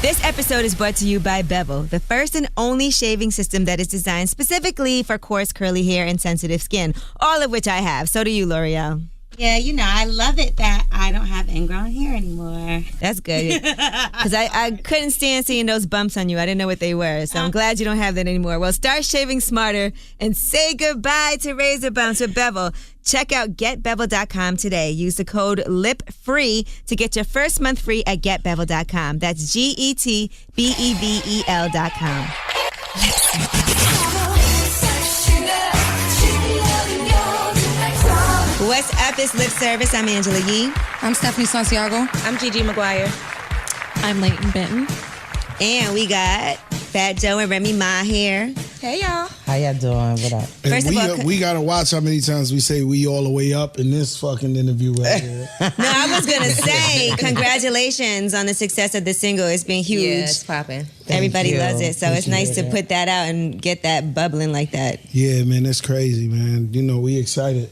This episode is brought to you by Bevel, the first and only shaving system that is designed specifically for coarse, curly hair and sensitive skin, all of which I have. So do you, L'Oreal. Yeah, I love it that I don't have ingrown hair anymore. That's good. Because I couldn't stand seeing those bumps on you. I didn't know what they were. So I'm glad you don't have that anymore. Well, start shaving smarter and say goodbye to razor bumps with Bevel. Check out getbevel.com today. Use the code LIPFREE to get your first month free at getbevel.com. That's GETBEVEL.com. What's up? It's Lip Service. I'm Angela Yee. I'm Stephanie Santiago. I'm Gigi Maguire. I'm Layton Benton. And we got Fat Joe and Remy Ma here. Hey, y'all. How y'all doing? What up? First of all, we gotta watch how many times we say we all the way up in this fucking interview right here. No, I was gonna say congratulations on the success of the single. It's been huge. Yeah, it's popping. Everybody loves it, so it's nice to it. put that out and get that bubbling like that. Yeah, man, that's crazy, man. We excited.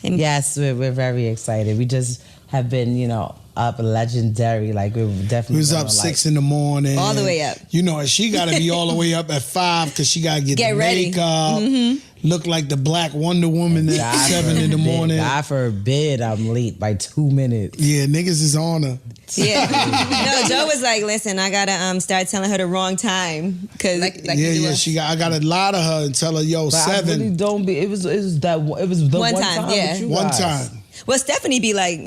Yes, we're very excited. We just have been, up legendary. Like we're definitely. We was up 6 in the morning. All the way up. And she got to be all the way up at 5 because she got to get the ready. makeup. Look like the Black Wonder Woman at 7 in the morning. God forbid I'm late by 2 minutes. Yeah, niggas is on her. Yeah. No, Joe was like, listen, I gotta start telling her the wrong time. Cause I gotta lie to her and tell her, yo, But 7. I really don't be. It was the one time. yeah. with you One guys. time. Well, Stephanie be like,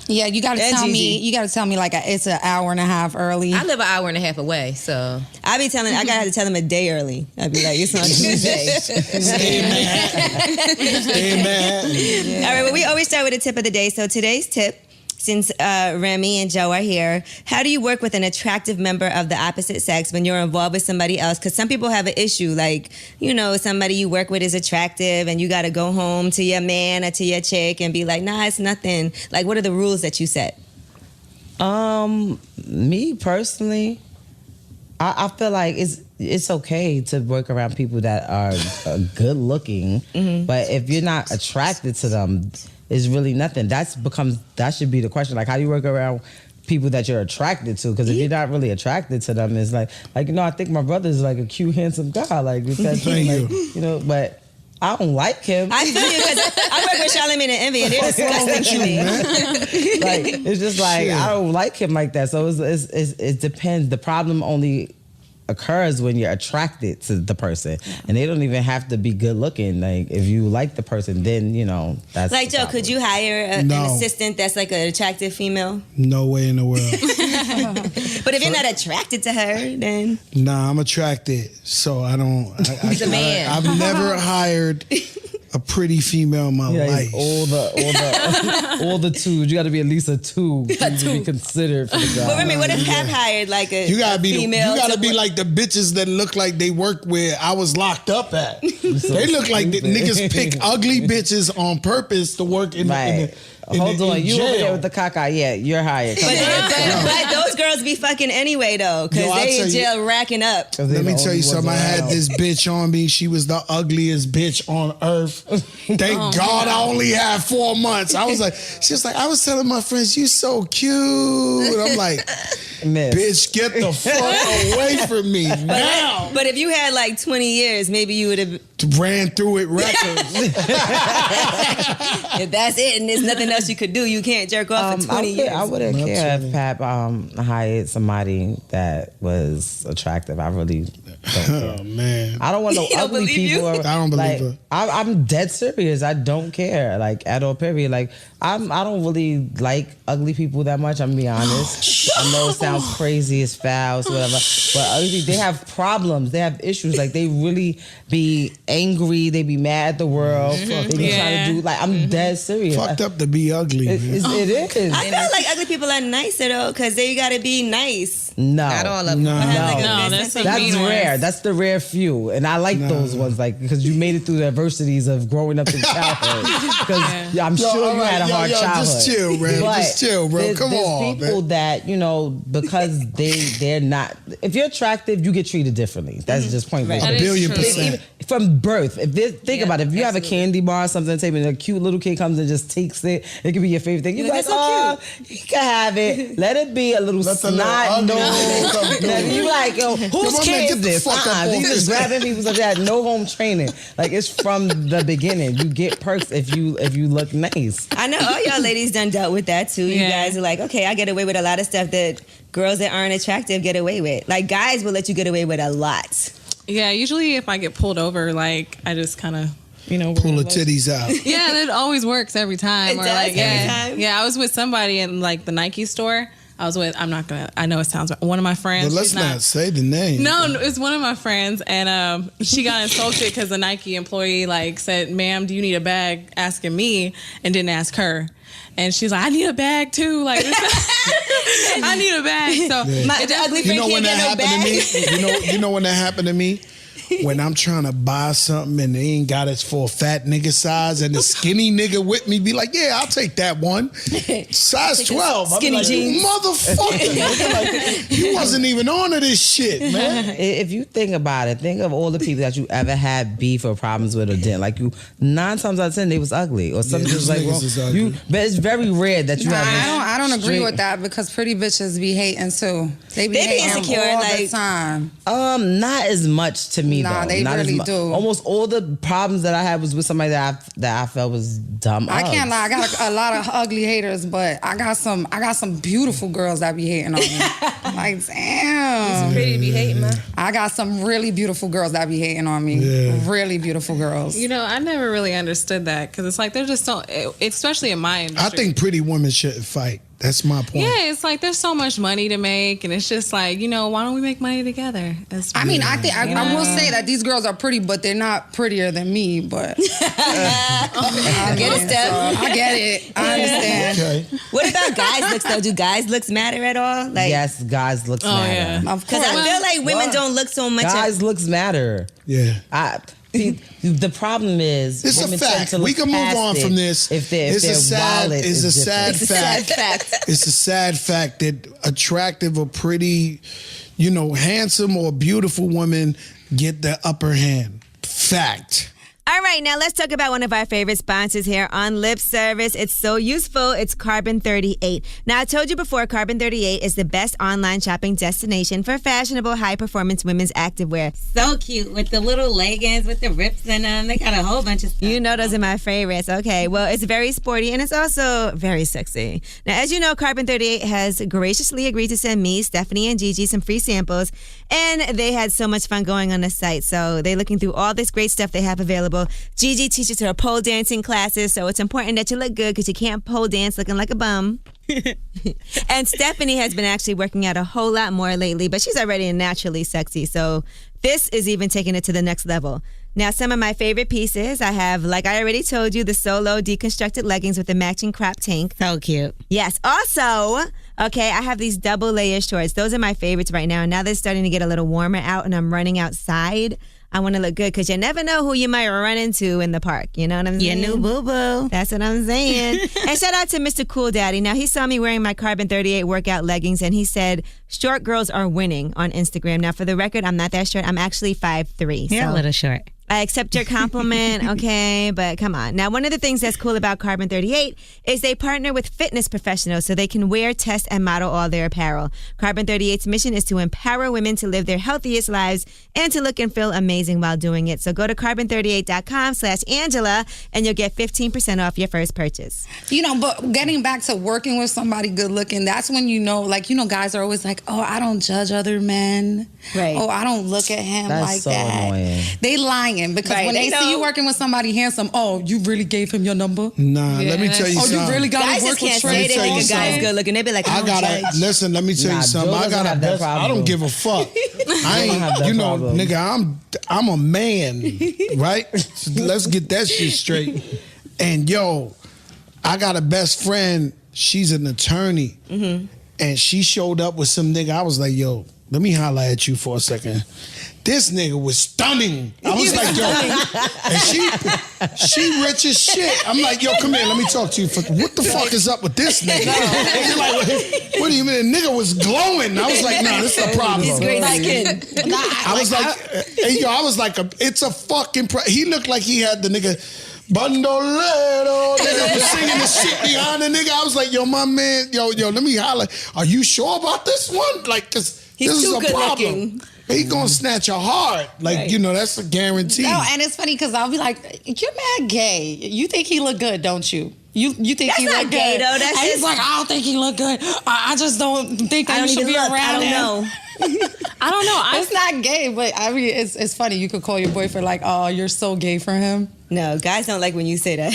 Yeah, you gotta tell me. You gotta tell me like it's an hour and a half early. I live an hour and a half away, so I gotta have to tell them a day early. I'd be like, it's on Tuesday. Stay in Manhattan. Stay in Manhattan. All right, well, we always start with a tip of the day. So today's tip, since Remy and Joe are here, how do you work with an attractive member of the opposite sex when you're involved with somebody else? Because some people have an issue, like, somebody you work with is attractive and you got to go home to your man or to your chick and be like, nah, it's nothing. Like, what are the rules that you set? Me personally, I feel like it's okay to work around people that are good looking, but if you're not attracted to them, it's really nothing. That should be the question. Like, how do you work around people that you're attracted to? Because if you're not really attracted to them, it's like I think my brother's like a cute, handsome guy. Like, that's Thank you. But I don't like him. I feel you because I work with Charlamagne and Envy and they're disgusting to me. Like, it's just like, I don't like him like that. So it depends. The problem only occurs when you're attracted to the person, and they don't even have to be good looking. Like, if you like the person, then that's like, Joe, could you hire an assistant that's like an attractive female? No way in the world. But if you're not attracted to her, then Nah, I'm attracted, so I don't. He's a man. I've never hired a pretty female in my life. All the twos. You got to be at least a 2 to be considered for the job. But Remy, what if Pep hired like a female? You gotta be like the bitches that look like they work where I was locked up at. They look like the niggas pick ugly bitches on purpose to work in Right. Hold on, you jail. over there with the caca? Yeah, you're hired. But those girls be fucking anyway though, because they in jail racking up. Let me tell you something. I had this bitch on me. She was the ugliest bitch on earth. Thank God I only had 4 months. I was telling my friends, you so cute. I'm like, bitch, get the fuck away from me now. But if you had like 20 years, maybe you would have ran through it records. If that's it and there's nothing else you could do, you can't jerk off for 20 years. I wouldn't care if Pap hired somebody that was attractive. I really don't care. Oh, man. I don't want no ugly people. I don't believe her. I'm dead serious. I don't care, like, at all, period. Like, I don't really like ugly people that much, I'm gonna be honest. I know it sounds crazy, it's foul, it's whatever, but ugly, they have problems, they have issues. Like, they really be angry, they be mad at the world, they be trying to do, like, I'm dead serious. Fucked up to be ugly. It is. I feel like ugly people are nicer though, because they gotta be nice. No. not all of them. No. that's rare. That's the rare few, and I like those ones, like, because you made it through the adversities of growing up in childhood. Because I'm sure you had a hard childhood. Just chill, bro. Just chill, bro. Come on, there's people that, because they're not. If you're attractive, you get treated differently. That's just point blank. A billion percent. From birth, think about it. If you have a candy bar or something, and a cute little kid comes and just takes it, it could be your favorite thing. You're like, so you can have it. Let it be a little snot nose You like, yo, whose my man, kid get is the this? fuck up You off just this. grabbing people like that. No home training. Like it's from the beginning. You get perks if you look nice. I know all y'all ladies done dealt with that too. You Yeah. guys are like, okay, I get away with a lot of stuff that girls that aren't attractive get away with. Like guys will let you get away with a lot. Yeah, usually if I get pulled over, like I just kind of, Pull the titties out. Yeah, it always works every time. It does every yeah, time? Yeah, I was with somebody in like the Nike store. I was with. I know it sounds. One of my friends. But let's she's not say the name. No, it's one of my friends, and she got insulted because the Nike employee like said, "Ma'am, do you need a bag?" Asking me, and didn't ask her. And she's like, "I need a bag too." Like, I need a bag. So My the ugly friend when can't that get no happened bag. to me? You know when that happened to me? When I'm trying to buy something and they ain't got it for a fat nigga size, and the skinny nigga with me be like, "Yeah, I'll take that one." Size 12. Skinny I'm like, jeans. motherfucker. Nigga, like, you wasn't even on to this shit, man. If you think about it, think of all the people that you ever had beef or problems with or didn't. Like 9 times out of 10, they was ugly or something these was like niggas wrong. is ugly. But it's very rare that you have. I don't agree straight- with that because pretty bitches be hating too. They be They be hating insecure, all like- the time. Not as much to me. Nah, though. they Not as really mu- do. Almost all the problems that I had was with somebody that I felt was dumb. I can't lie. I got a lot of ugly haters, but I got some beautiful girls that be hating on me. Like, damn. Pretty to be hating, man. I got some really beautiful girls that be hating on me. Yeah. Really beautiful girls. I never really understood that because it's like they're just so, especially in my industry. I think pretty women shouldn't fight. That's my point. Yeah, it's like there's so much money to make, and it's just like, why don't we make money together? I mean, I think I will say that these girls are pretty, but they're not prettier than me. But I Get it, Steph. I get it. I understand. Okay. What about guys' looks though? Do guys' looks matter at all? Like, Yes, guys looks matter. yeah. Of because course. I feel like women don't look so much. Guys looks matter. Yeah. The problem is It's a women tend fact. to look We can move past on it from this. If It's their a sad- wallet it's is a different. sad It's a sad fact. It's a sad fact that attractive or pretty, handsome or beautiful women get the upper hand. Fact. All right, now let's talk about one of our favorite sponsors here on Lip Service. It's so useful. It's Carbon 38. Now, I told you before, Carbon 38 is the best online shopping destination for fashionable, high-performance women's activewear. So cute with the little leggings with the rips in them. They got a whole bunch of stuff. You know those are my favorites. Okay, well, it's very sporty and it's also very sexy. Now, as you know, Carbon 38 has graciously agreed to send me, Stephanie, and Gigi some free samples, and they had so much fun going on the site. So they're looking through all this great stuff they have available. Gigi teaches her pole dancing classes, so it's important that you look good because you can't pole dance looking like a bum. And Stephanie has been actually working out a whole lot more lately, but she's already naturally sexy, so this is even taking it to the next level. Now, some of my favorite pieces, I have, like I already told you, the Solo deconstructed leggings with the matching crop tank. So cute. Yes. Also, okay, I have these double layer shorts. Those are my favorites right now. Now they're starting to get a little warmer out and I'm running outside. I want to look good because you never know who you might run into in the park. You know what I'm saying? Your new boo-boo. That's what I'm saying. And shout out to Mr. Cool Daddy. Now, he saw me wearing my Carbon 38 workout leggings and he said, short girls are winning on Instagram. Now, for the record, I'm not that short. I'm actually 5'3". You're so a little short. I accept your compliment, okay, but come on. Now, one of the things that's cool about Carbon 38 is they partner with fitness professionals so they can wear, test, and model all their apparel. Carbon 38's mission is to empower women to live their healthiest lives and to look and feel amazing while doing it. So go to carbon38.com/Angela and you'll get 15% off your first purchase. But getting back to working with somebody good looking, that's when guys are always like, oh, I don't judge other men. Right. Oh, I don't look at him That's like so that. annoying. They lying because Right, when they they see know. you working with somebody handsome, oh, you really gave him your number? Nah, let me tell you Oh, something. you really got Guys to work just can't with say Trey they think a Songz. guy's good looking. They be like, I gotta listen. Let me tell Nah, you something. Joe I doesn't got have a that best. I problem. don't give a fuck. I ain't. have that problem. Nigga, I'm a man, right? So let's get that shit straight. And I got a best friend. She's an attorney, and she showed up with some nigga. I was like, yo, let me holler at you for a second. This nigga was stunning. I was like, yo, and she rich as shit. I'm like, yo, come here, let me talk to you. What the fuck is up with this nigga? And you're like, what do you mean? The nigga was glowing. I was like, nah, this is a problem. he's great skin. I was like, hey, yo, I was like, it's a fucking. He looked like he had the nigga Bandolero. Nigga was singing the shit behind the nigga. I was like, yo, my man, yo, let me holler. Are you sure about this one? Like, cause He's this is too a good problem. looking. He gonna snatch your heart. Like, that's a guarantee. No, and it's funny because I'll be like, you're mad gay. You think he look good, don't you? You think That's he not look gay, good? though. That's and he's just- like, I don't think he look good. I just don't think I that don't you should even be look. around I don't him. know. I don't know. It's not gay, but I mean, it's funny. You could call your boyfriend like, oh, you're so gay for him. No, guys don't like when you say that.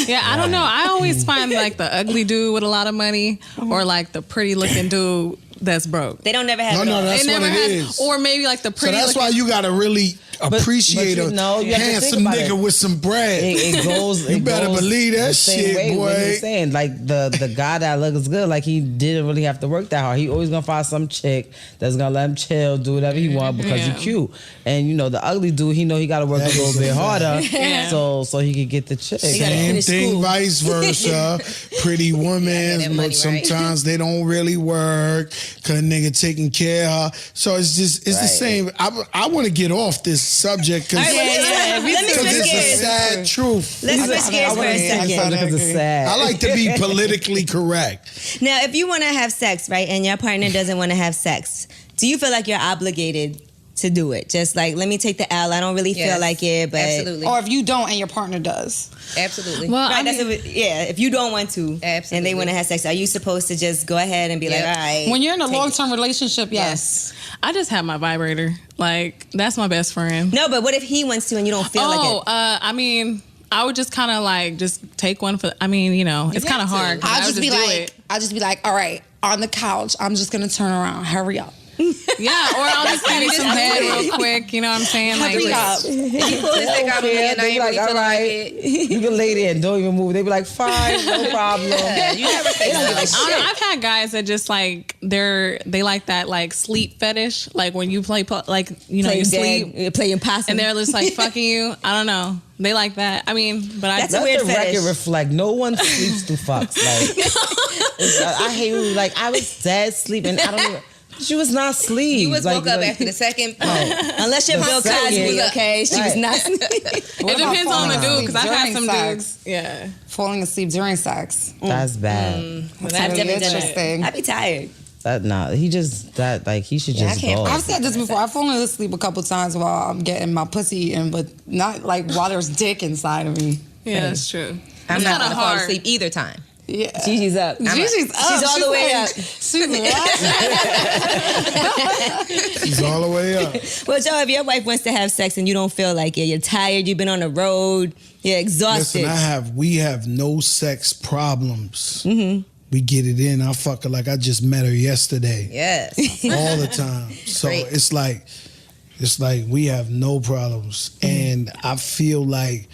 Yeah, I don't know. I always find like the ugly dude with a lot of money or like the pretty looking dude that's broke. They don't never have it No, all. that's It what never it has, is. or maybe like the So pretty. that's why you gotta really appreciate you a know, you have to think handsome about nigga it. with some bread. It goes. You better believe that the same shit, way, boy. What he was saying, like the guy that looks good, like he didn't really have to work that hard. He always gonna find some chick that's gonna let him chill, do whatever he want because Yeah. he's cute. And the ugly dude, he know he got to work That a little is bit a fact. harder, Yeah. so he could get the chick. gotta Same finish thing, school. vice versa. Pretty women, that money, but sometimes they don't really work because nigga taking care of her. So it's the Right. same. I want to get off this subject because All right, let me switch it's a gears. sad truth. Let's switch gears for a second. because it's sad. I like to be politically correct. Now, if you want to have sex, right, and your partner doesn't want to have sex, do you feel like you're obligated to do it? Just like, let me take the L. I don't really feel Yes, like it, but absolutely, Or if you don't and your partner does. absolutely. Well, Right, I that's mean, if you don't want to, and they Absolutely. want to have sex, are you supposed to just go ahead and be like, Yep. all right? When you're in a take it. long-term relationship, yes. I just have my vibrator. Like that's my best friend. No, but what if he wants to and you don't feel like it? I mean, I would just kind of like just take one for. I mean, it's kind of have to. hard. 'cause I I'll would just be do like, it. all right, on the couch, I'm just gonna turn around. Hurry up. Yeah, or I'll just give you some head real quick. You know what I'm saying? Like, Hurry up. You pull this thing out on me and I They ain't be really like, feeling all like right, it. you can lay there and don't even move. They be like, fine, no problem. Yeah, you never say no. I don't know, I've had guys that just like they like that like sleep fetish, like when you play like you sleep playing possum. and they're just like fucking you. I don't know. They like that. I mean, but That's a Let weird the fetish. record reflect. No one sleeps through fucks. Like I hate when, like I was dead sleeping. I don't even. She was not asleep. You was like, woke up after the second. Unless you're Bill second. Cosby, okay? She was Right. not. it depends on the dude because I've had some During dudes. Yeah, Falling asleep during sex. That's bad. but I've really never done interesting. that. I'd be tired. He should just can't- go. I've said this before. I've fallen asleep a couple times while I'm getting my pussy eaten, but not like while there's dick inside of me. yeah, that's true. I'm It's not kinda gonna fall hard. asleep either time. Yeah. Gigi's up. Gigi's up. She's all the way like- up. She's what? She's all the way up. Well, Joe, if your wife wants to have sex and you don't feel like it, you're tired, you've been on the road, you're exhausted. Listen, we have no sex problems. Mm-hmm. We get it in. I fuck her like I just met her yesterday. Yes. All the time. So Great. it's like we have no problems. And I feel like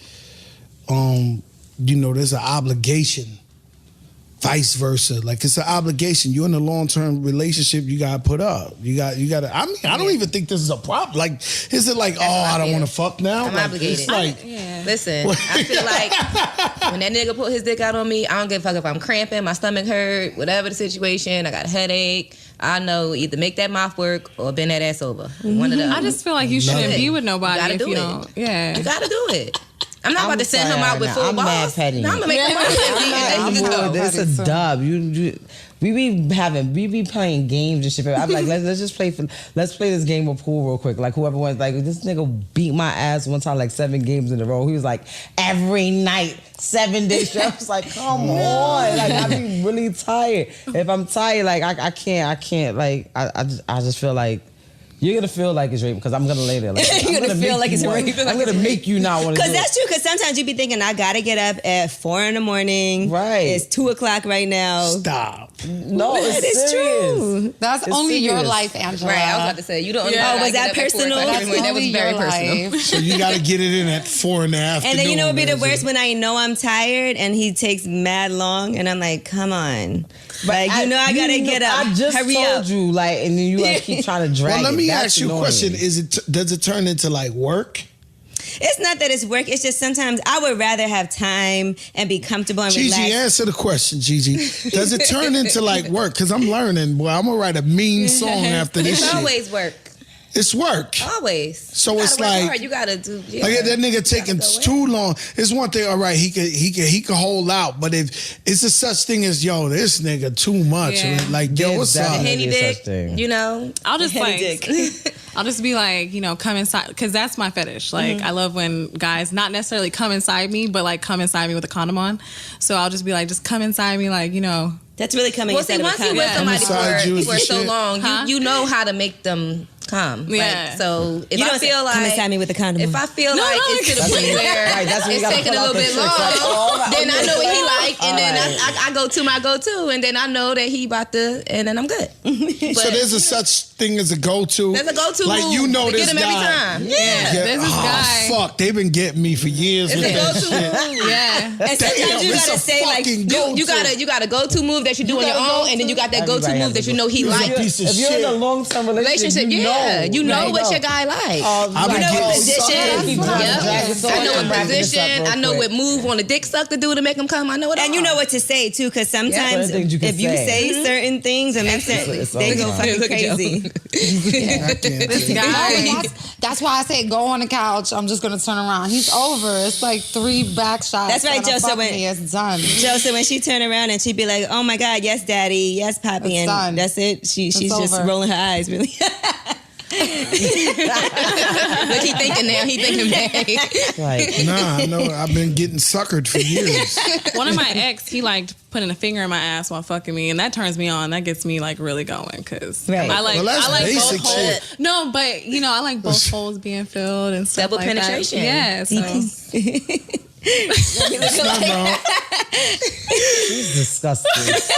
there's an obligation. Vice versa. Like it's an obligation. You're in a long-term relationship, you gotta put up. You gotta I mean, I don't even think this is a problem. Like, is it like, I don't wanna fuck now? I'm like, obligated. It's like Listen, I feel like when that nigga put his dick out on me, I don't give a fuck if I'm cramping, my stomach hurt, whatever the situation, I got a headache. I know either make that mouth work or bend that ass over. One of them. I just feel like you shouldn't it. be with You nobody gotta if do you it. don't. Yeah. You gotta do it. I'm not about to send him out with now. full I'm mad balls. petty. No, I'm gonna make him out and I'm then he can more, go. it's a dub. We be playing games and shit. I'm like, let's play this game of pool real quick. Like whoever wants, like this nigga beat my ass one time like 7 games in a row. He was like every night, 7 days straight. I was like, come on, like I be really tired. If I'm tired, like I can't. Like I just feel like. You're gonna feel like it's rape because I'm gonna lay there. Like, You're gonna feel like it's rape. I'm gonna make you not want to do Because it. that's true. Because sometimes you be thinking, I gotta get up at 4 a.m. Right. It's 2:00 right now. stop. No, But it's true. That's It's only your serious. life, Angela. Right, I was about to say, you don't Yeah. Oh, was that personal? That's That only was very your personal. life. So you gotta get it in at 4 in the afternoon. And then you know what would be the man. worst when I know I'm tired and he takes mad long and I'm like, come on. Like, I gotta get up. I just Hurry told up. you, like, and then you like keep trying to drag Well, let it. me That's ask you a annoying. question. Does it turn into like work? It's not that it's work. It's just sometimes I would rather have time and be comfortable and Gigi, relaxed. answer the question, Gigi. Does it turn into like work? Because I'm learning, boy. I'm gonna write a mean song after this It's shit. always work. It's work. Always. So you it's gotta work like- hard. You gotta do. Yeah. Like that nigga taking too long. It's one thing, all right, he could hold out, but if it's a such thing as yo, this nigga too much. Yeah. Like yo, what's up? Definitely. Henny Maybe dick. such thing. You know. I'll just like, Dick. I'll just be like, come inside, because that's my fetish. Like, I love when guys not necessarily come inside me, but like come inside me with a condom on. So I'll just be like, just come inside me, like, That's really coming Well, see, inside of a once you condom. with somebody Inside you for and so shit. long, Huh? you know how to make them come. Yeah. Like, so if You I don't feel like come inside me with a condom. if I feel like it's to the point where Right, that's when you it's gotta taking a pull out little the bit tricks, long, like, oh, then I know what he like, and then Alright. I go to my go-to, and then I know that he about to, and then I'm good. So there's a such thing as a go-to. There's a go-to Like move you know to this get him guy. every time. Yeah. There's this guy. Fuck, they've been getting me for years It's with a that go-to shit. move. yeah. And sometimes Damn, you it's gotta a say like, fucking You go-to. got a go-to move that you do on your own, and then you got that go-to Everybody move has that a you know he He's a like. piece of If you're in shit. a long-term relationship, You know what your guy. guy like. I've been getting position. sucked. I know what position. I know what move on the dick suck to do to make him come. I know it all. and you know what to say too, because sometimes Certain things you can if you say. say certain things and make sense, they go fucking Look at Joe. crazy. I can't take it. Guy. That's why I say go on the couch. I'm just gonna turn around. He's over. It's like 3 back shots. That's right, and a Joe, so fuck when- me, it's done. Joe, so when she turned around and she'd be like, "Oh my God, yes, Daddy, yes, Poppy," It's and done. that's it. She's just over. rolling her eyes, really. Look, he thinking now. He thinking back. Like, Nah, I know. I've been getting suckered for years. One of my ex, he liked putting a finger in my ass while fucking me, and that turns me on. That gets me like really going because Right. I like Well, that's I like basic both holes. shit. No, but I like both holes being filled and stuff Double like penetration. That. Yeah, so It's not wrong. she's disgusting. I'm just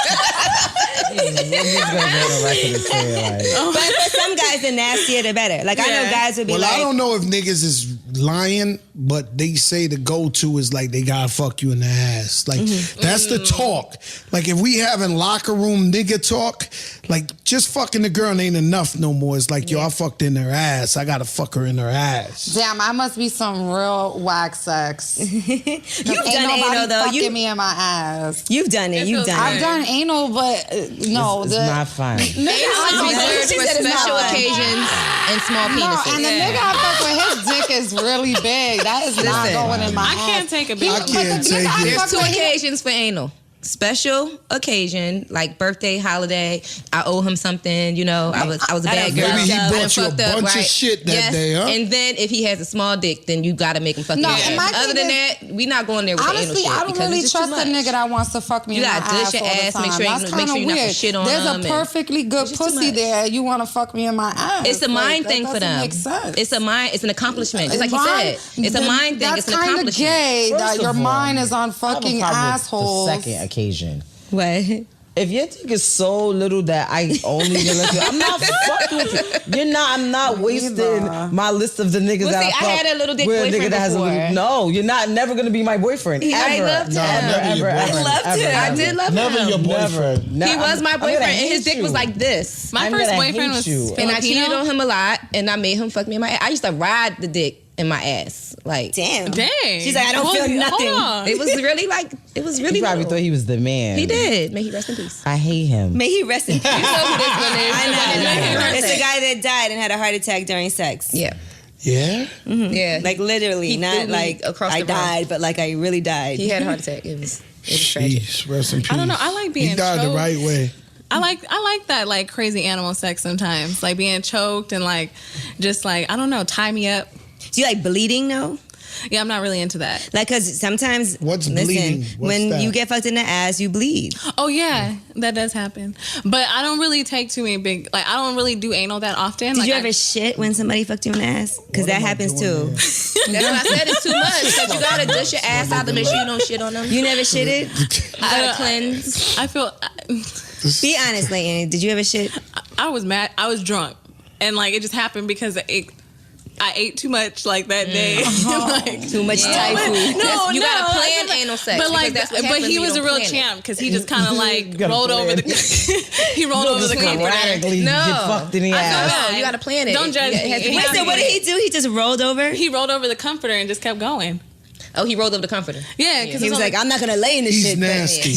gonna go on the record and say, like, But for some guys, the nastier the better. Like I know Yeah. guys would be Well, like, I don't know if niggas is lying, but they say the go-to is like they gotta fuck you in the ass. Like that's the talk. Like if we having locker room nigga talk, like just fucking the girl ain't enough no more. It's like yo, I fucked in her ass. I gotta fuck her in her ass. Damn, I must be some real whack sex. You've Ain't done nobody anal though. fucking me in my ass. You've done it. It You've feels done I've it. done anal, but no, it's the not fun. Anal is She reserved for said it's special not. occasions and small no, penises. and the nigga I fuck with, his dick is really big. That is not Listen, going in my I ass. can't take a big I one. can't the take nigga I it. There's fuck 2 with, he- occasions for anal. Special occasion, like birthday, holiday. I owe him something. I was a bad girl. Maybe he I done brought you a fucked up, bunch of right? shit that Yes. day, huh? And then if he has a small dick, then you gotta make him fuck No, you. and my Other thing than is- that, we not going there with the anal Honestly, shit I don't because really it's just trust too a much. nigga that wants to fuck me You in my gotta ass dish your all the ass, time. make sure you- That's make kind sure of you not weird. shit on There's them a and- perfectly good It's just too pussy much. there. You want to fuck me in my ass. It's a mind Like, thing that for them. doesn't make sense. It's a mind. It's an accomplishment. Just like you Right. said, it's a mind thing. It's That's an kind of accomplishment. gay First that your of all, mind is on I have a fucking problem with assholes. The second occasion. What? If your dick is so little that I only can let you, I'm not fucking with you. I'm not wasting Neither. my list of the niggas Well, that see, I fuck had a little dick with boyfriend before. No, you're never gonna be my boyfriend. I Ever. loved him. Never your boyfriend. loved him. I did love Never him. your boyfriend. Never. He was my I'm gonna boyfriend, and hate his dick you. was like this. My I'm first gonna boyfriend hate was you. And I cheated Filipino. on him a lot, and I made him fuck me in my ass. I used to ride the dick in my ass. Like, Damn. Dang. She's like, I don't feel nothing. Hold on. it was really like, it was really He probably little. thought he was the man. He did. May he rest in peace. I hate him. May he rest in peace. You know who this one is. I know. It's It's a guy that died and had a heart attack during sex. Yeah. Yeah? Yeah. Like literally, He not threw me like across I the room. died, but like I really died. He had a heart attack. It was tragic. Jeez, rest in peace. I don't know. I like being He died the choked. right way. I like that like crazy animal sex sometimes, like being choked and like just like I don't know, tie me up. Do you like bleeding though? Yeah, I'm not really into that. Like, cause sometimes What's listen, bleeding? What's when that? you get fucked in the ass, you bleed. Oh yeah, that does happen. But I don't really take too many big. Like I don't really do anal that often. Did like, you I- ever shit when somebody fucked you in the ass? Cause that happens too. That's why I said it's too much. Because you gotta dish your ass out to make sure you don't shit on them. You never shitted? You gotta cleanse. I feel. Be honest, Layton. Did you ever shit? I was mad. I was drunk, and like it just happened because I ate too much like that day. Like, Too much Thai food. no, You gotta no, plan that's- anal sex. But like, because that's what but happens he when was you a real don't plan it. champ because he just kind of like gotta rolled over plan. the. He rolled over the comforter. Sporadically No. get fucked in the I ass. feel No, you gotta plan it. Don't judge It has to me. be Wait, so what did he do? He just rolled over? He rolled over the comforter and just kept going. Oh, he rolled up the comforter. Yeah, because He was like, I'm not gonna lay in this He's shit. nasty.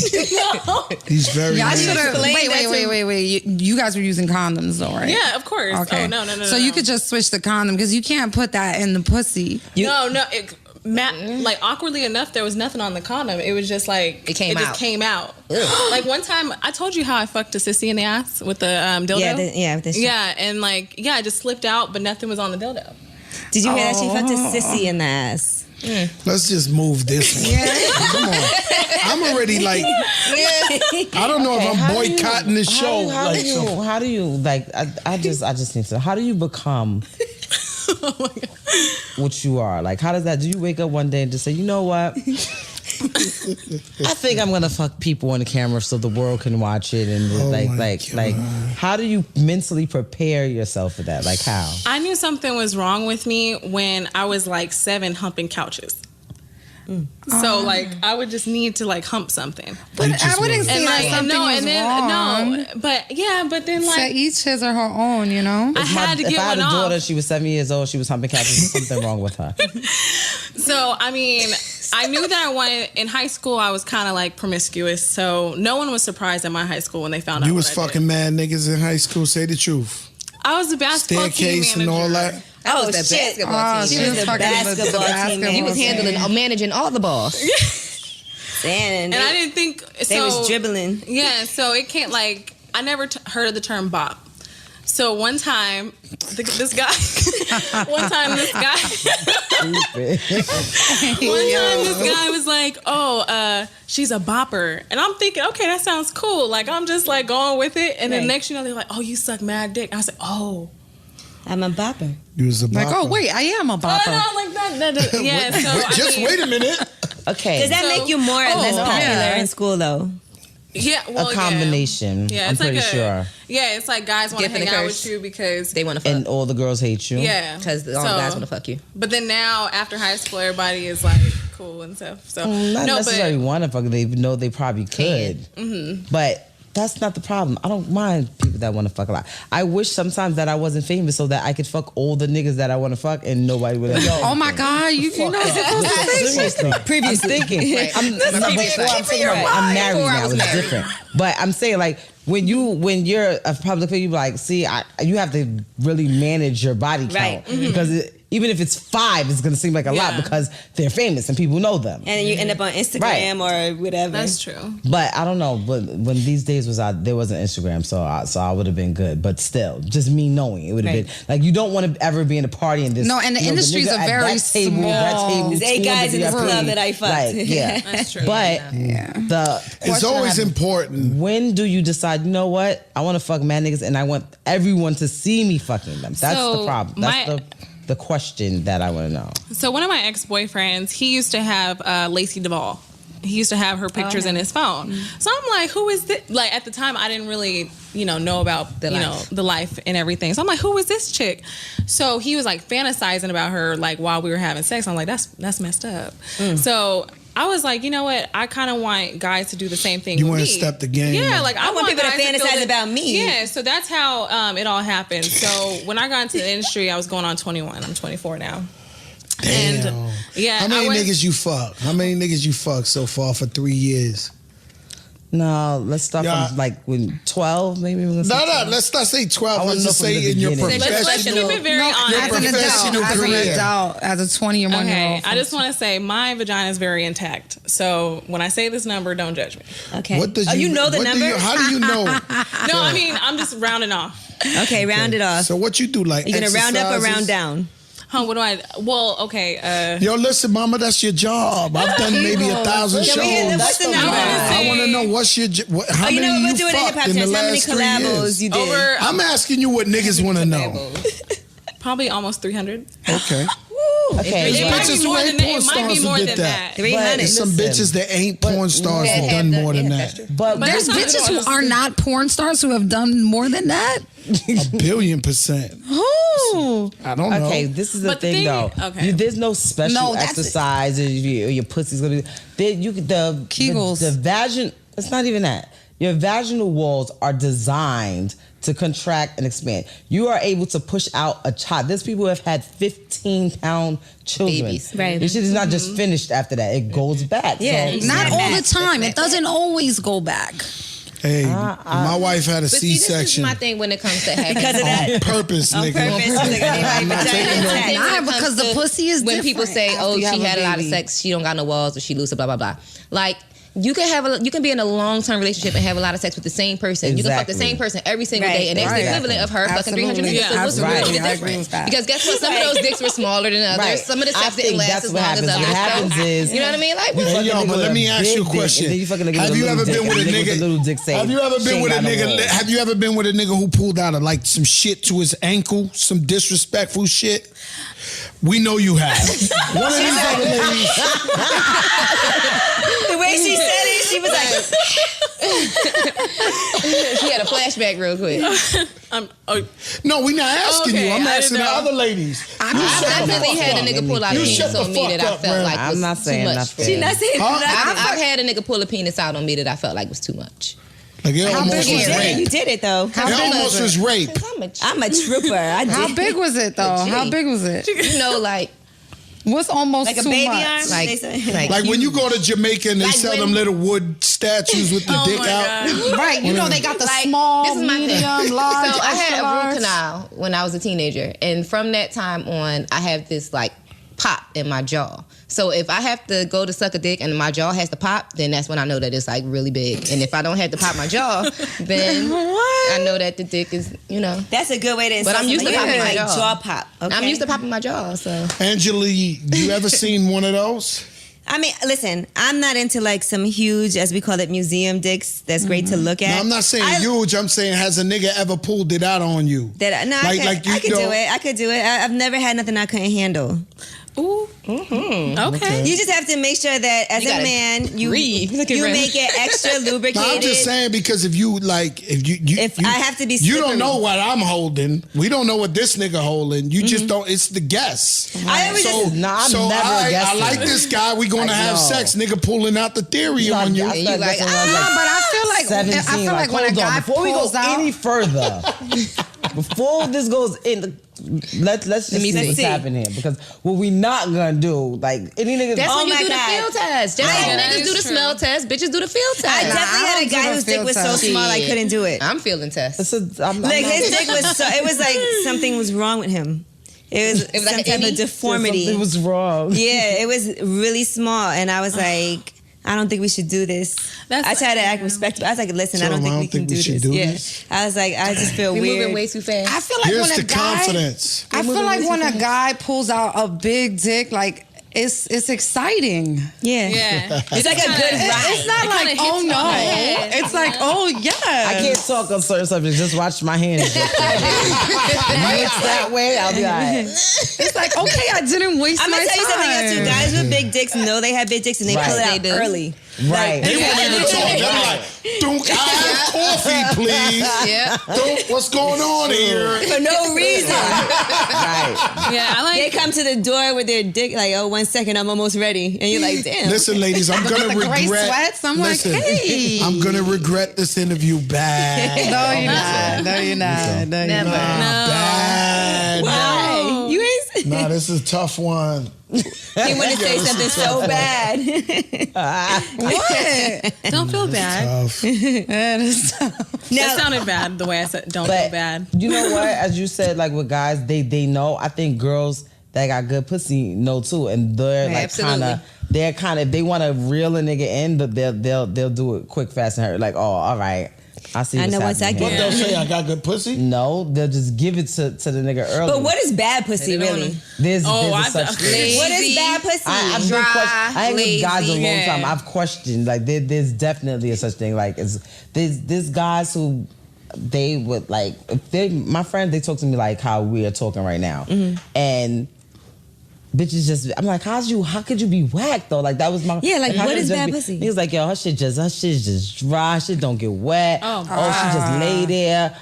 He's very Y'all nasty. should have. explain that Wait. You guys were using condoms though, right? Yeah, of course. Okay. Oh, no. So you could just switch the condom because you can't put that in the pussy. No. Like awkwardly enough, there was nothing on the condom. It was just like It came out. just came out. Like one time, I told you how I fucked a sissy in the ass with the dildo. Yeah, this shit. Yeah, and like it just slipped out, but nothing was on the dildo. Did you hear that she fucked a sissy in the ass? Let's just move this one. Come on. I'm already like, I don't know if I'm boycotting this show. How do you like? I just need to. How do you become Oh my God. what you are? Like, how does that? Do you wake up one day and just say, you know what? I think I'm gonna fuck people on the camera so the world can watch it and like how do you mentally prepare yourself for that? Like how? I knew something was wrong with me when I was like 7 humping couches. So like I would just need to like hump something. But I wouldn't say that something was wrong. But then To like each his or her own, you know. I had to If get I had one a daughter, off. she was 7 years old, she was humping couches, there's something wrong with her. So I mean, I knew that I wanted in high school. I was kind of like promiscuous, so no one was surprised at my high school when they found out. You was what I did. fucking mad niggas in high school. Say the truth. I was the basketball team Staircase manager. and all that. That was Oh, the shit. basketball team. she was was the fucking basketball team basketball He was handling, managing all the balls. And And I didn't think they was dribbling. Yeah, so it can't like I never heard of the term bop. So one time, this guy, this guy was like, "Oh, she's a bopper," and I'm thinking, okay, that sounds cool. Like I'm just like going with it, and then next you know they're like, "Oh, you suck mad dick." I was like, "Oh." I'm a bopper. You was a Like, bopper. oh wait, I am a Oh, bopper. no, like that. Yeah, so Just wait a minute. Okay. Does that So- make you more or less Oh, popular yeah. in school though? Yeah, well, a combination. Yeah, I'm it's pretty like sure. Yeah, it's like guys want to Gift and hang a out curse. with you because They want to fuck. And all the girls hate you. yeah, Because all the guys want to fuck you. But then now after high school, everybody is like cool and stuff. So Not no, necessarily but want to fuck. They know they probably could. But that's not the problem. I don't mind people that want to fuck a lot. I wish sometimes that I wasn't famous so that I could fuck all the niggas that I want to fuck and nobody would ever. Oh my God, you're not supposed to say shit. Seriously. Previously. I'm thinking. I'm married Before I now. was It's married. different. But I'm saying like when you're a public figure, you be like, see, you have to really manage your body Right. count because even if it's 5, it's gonna seem like a lot Yeah. because they're famous and people know them. And then you end up on Instagram or whatever. that's true. But I don't know. But when these days was out, there wasn't Instagram, so I would have been good. But still, just me knowing it would have Right. been like you don't want to ever be in a party and this. No, and the industry's nigga a at very that table, that small- table, There's 8 guys in this 200 club that I fucked. Like, yeah, That's true. But the It's question I always have- important. When do you decide? You know what? I want to fuck mad niggas, and I want everyone to see me fucking them. That's So, the problem. That's the question that I want to know. So one of my ex-boyfriends, he used to have Lacey Duvall. He used to have her pictures in his phone. So I'm like, who is this? Like at the time, I didn't really, know about the life and everything. So I'm like, who is this chick? So he was like fantasizing about her like while we were having sex. I'm like, that's messed up. So I was like, you know what? I kind of want guys to do the same thing. You with wanna me. step the game Yeah, up. like I want people to guys feel fantasize that- about me. Yeah, so that's how it all happened. So when I got into the industry, I was going on 21. I'm 24 now. Damn. And yeah, How many I was- niggas you fuck? How many niggas you fuck so far for 3 years? No, let's start Yeah. from like when 12, maybe. We're gonna say No, 12. let's not say 12. I wanna Let's just know from say the in your beginning. Let's professional. keep it very No, honest. as an professional adult, career. as a 21-year-old. Okay, I just want to say my vagina is very intact. So when I say this number, don't judge me. Okay. What does you know the what do number? how do you know? No, I mean I'm just rounding off. Okay, round it off. So what you do? Like You're gonna round up or exercises? round down? Huh? What do I? Well, okay. Yo, listen, mama, that's your job. I've done maybe 1,000 Can shows. we hear what's the number? I want to know what's your how Oh, you know many what? you We'll do it in hip fucked hop in the chats. How many last 3 collabos years. you did? Over I'm asking you what niggas want to know. probably almost 300. Okay. Okay, It but- might be bitches who more ain't than that. porn It might be stars who more did than that. that. 300. There's some Listen, bitches that ain't porn stars Yeah, who've done that- more than yeah, that. that's true. but There's That's bitches not who are not porn stars who have done more than that. 1,000,000,000%. Who? I don't know. Okay, this is the But the thing, thing- though. okay. There's no special No, that's- exercise. Your pussy's gonna be. Kegels. The vagin. It's not even that. Your vaginal walls are designed to contract and expand. You are able to push out a child. There's people who have had 15-pound children. Babies. Right. This shit is not just finished after that. It goes back. Yeah. So, Not all the It's time. It doesn't always go back. Hey, my wife had a But see, this is C-section my thing when it comes to having Because of that. on purpose, On nigga. purpose. Like, I'm not taking no- vagina Nah, when it because comes the to pussy is when people different say, after "Oh, you she have had a lot of baby. sex, she don't got no walls, or she loose, blah blah blah." Like you can be in a long-term relationship and have a lot of sex with the same person. You can fuck the Exactly. same person every single Right. day, and that's Right. the equivalent of her fucking 300 Absolutely. niggas. So what's Absolutely. really I agree different? with that. Because guess what? Some of those dicks were smaller than others. Right. Some of the I sex didn't think last that's as what long as happens. others. What happens So, is- you know what I mean? Like, You Hey, fuck a yo, nigga but with let a me ask big you a dick, question. and then you fucking nigga Have with a you little ever dick, been with a and nigga? with little dick say, Have you ever "She been ain't with a got no nigga? balls." Have you ever been with a nigga who pulled out like some shit to his ankle, some disrespectful shit? We know you have. One of these other ladies. The way she said it, she was like, she had a flashback real quick. No, we not asking Okay, you. I'm I asking the didn't know. other ladies. I definitely had a nigga pull out a You penis shut the on me fuck that I up, felt man. like was I'm not saying too much. nothing. she not saying Huh? nothing. I've had a nigga pull a penis out on me that I felt like was too much. Like it almost big was was it? You rape. did it though. How It big almost was was it? rape. I'm a trooper. I did. How big was it though? Gee. How big was it? You know, like What's almost Like a too baby much? arm? Like- They say. Like when you go to Jamaica and they Like sell when- them little wood statues with the Oh dick my out. God. Right, you know they got the Like, small, this is my thing. medium, large, so I had extra a root large. canal when I was a teenager, and from that time on, I have this like pop in my jaw. So if I have to go to suck a dick and my jaw has to pop, then that's when I know that it's like really big. And if I don't have to pop my jaw, then I know that the dick is, you know. That's a good way to insult But I'm used to somebody. popping my Like jaw. jaw pop. Okay? I'm used to popping my jaw, so. Angela, you ever seen one of those? I mean, listen, I'm not into like some huge, as we call it, museum dicks. That's great to look at. No, I'm not saying huge. I'm saying has a nigga ever pulled it out on you? I could do it. I could do it. I've never had nothing I couldn't handle. Ooh. Okay. You just have to make sure that as You a gotta man, you breathe. Look at you Remy. make it extra lubricated. No, I'm just saying because if you If I have to be you don't slippery. know what I'm holding. We don't know what this nigga holding. You just don't. It's the guess. I always just- Nah, I'm so never I guessing. like this guy. We gonna I have know. sex. Nigga pulling out the theory on you. I you started like, guessing when I was No, but I feel like 17. I feel like when a hold on, guy before we go pulls out, any further, before this goes in, let's just see let's what's see. happening here, because what we not gonna do, like any nigga. That's Oh when you my do God. the field test. Just I- like that niggas is do the true. smell test, bitches do the field test. I definitely I had a don't guy do whose the dick was so filter. small I couldn't do it. I'm feeling tests. I'm Like not- his dick was so. It was like something was wrong with him. It was was like some an type innie? of deformity. Something was wrong. Yeah, it was really small, and I was like, I don't think we should do this. That's I tried to like- act respectful. I was like, listen, Tell I don't him think we can do should this. do Yeah, this. I was like, I just feel We weird. moving way too fast. I feel like Here's when the a guy, confidence. I feel like when a guy pulls out a big dick, like it's exciting. Yeah, Yeah. it's like a good ride. It's not It like kinda oh hits no, hard. it's like oh yeah. I can't talk on certain subjects. Just watch my hands. If it's that way, I'll be like, It's like okay, I didn't waste I'm my gonna tell you something else too. time. Guys with big dicks know they have big dicks and they Right. pull it out They do. early. right. They won't even talk. They're like, "Dunk, I have coffee, please. Yeah. Dunk, what's going on here?" For no reason. Right. Yeah, I They like. come to the door with their dick like, oh, 1 second, I'm almost ready. And you're like, damn. Listen, ladies, I'm gonna the gray regret. sweats, I'm like, Listen, hey. I'm gonna regret this interview bad. No, you're not. No, you're not. No, you're Never. not. Bad. Why? You ain't. Nah, this is a tough one. He want to say something so bad. What? Don't feel bad. Tough. That is tough. That Now, sounded bad the way I said. Don't feel But bad. you know what? As you said, like with guys, they know. I think girls that got good pussy know too, and they're Right, like absolutely. kind of they want to reel a nigga in, but they'll do it quick, fast, and hurt. Like, oh, all right, I see. I what's know once I happening get What here. they'll say, I got good pussy. No, they'll just give it to the nigga early. but what is bad pussy They don't really? wanna- There's Oh, a such thing. What is Lazy. bad pussy? I've been Dry, I ain't with guys a long lazy. time. Yeah. I've questioned like there's definitely a such thing. Like there's guys who they would like if they my friends they talk to me like how we are talking right now, and bitches just, I'm like, how could you be whack though? Like that was my, Yeah, like, how what could is it just bad be- pussy? He was like, yo, her shit just dry, her shit don't get wet. Oh, she just lay there.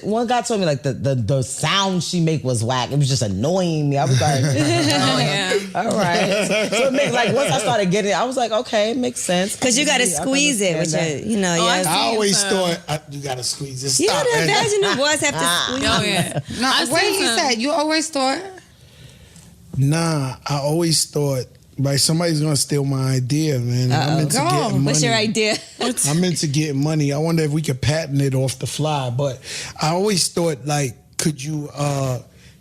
One guy told me like the sound she make was whack. It was just annoying me. I was like, Oh yeah. all right. So it makes, like once I started getting it, I was like, okay, it makes sense. Because you got to I can squeeze it with understand your, you know, Oh, your, I always so. thought you gotta squeeze it. you know Stop, the man. vaginal boys have to squeeze. Oh yeah. No, I've wait, seen he some. said you always thought. Nah, I always thought like somebody's gonna steal my idea, man. I'm into Go. getting money. What's your idea? I'm into getting money. I wonder if we could patent it off the fly. But I always thought, like, could you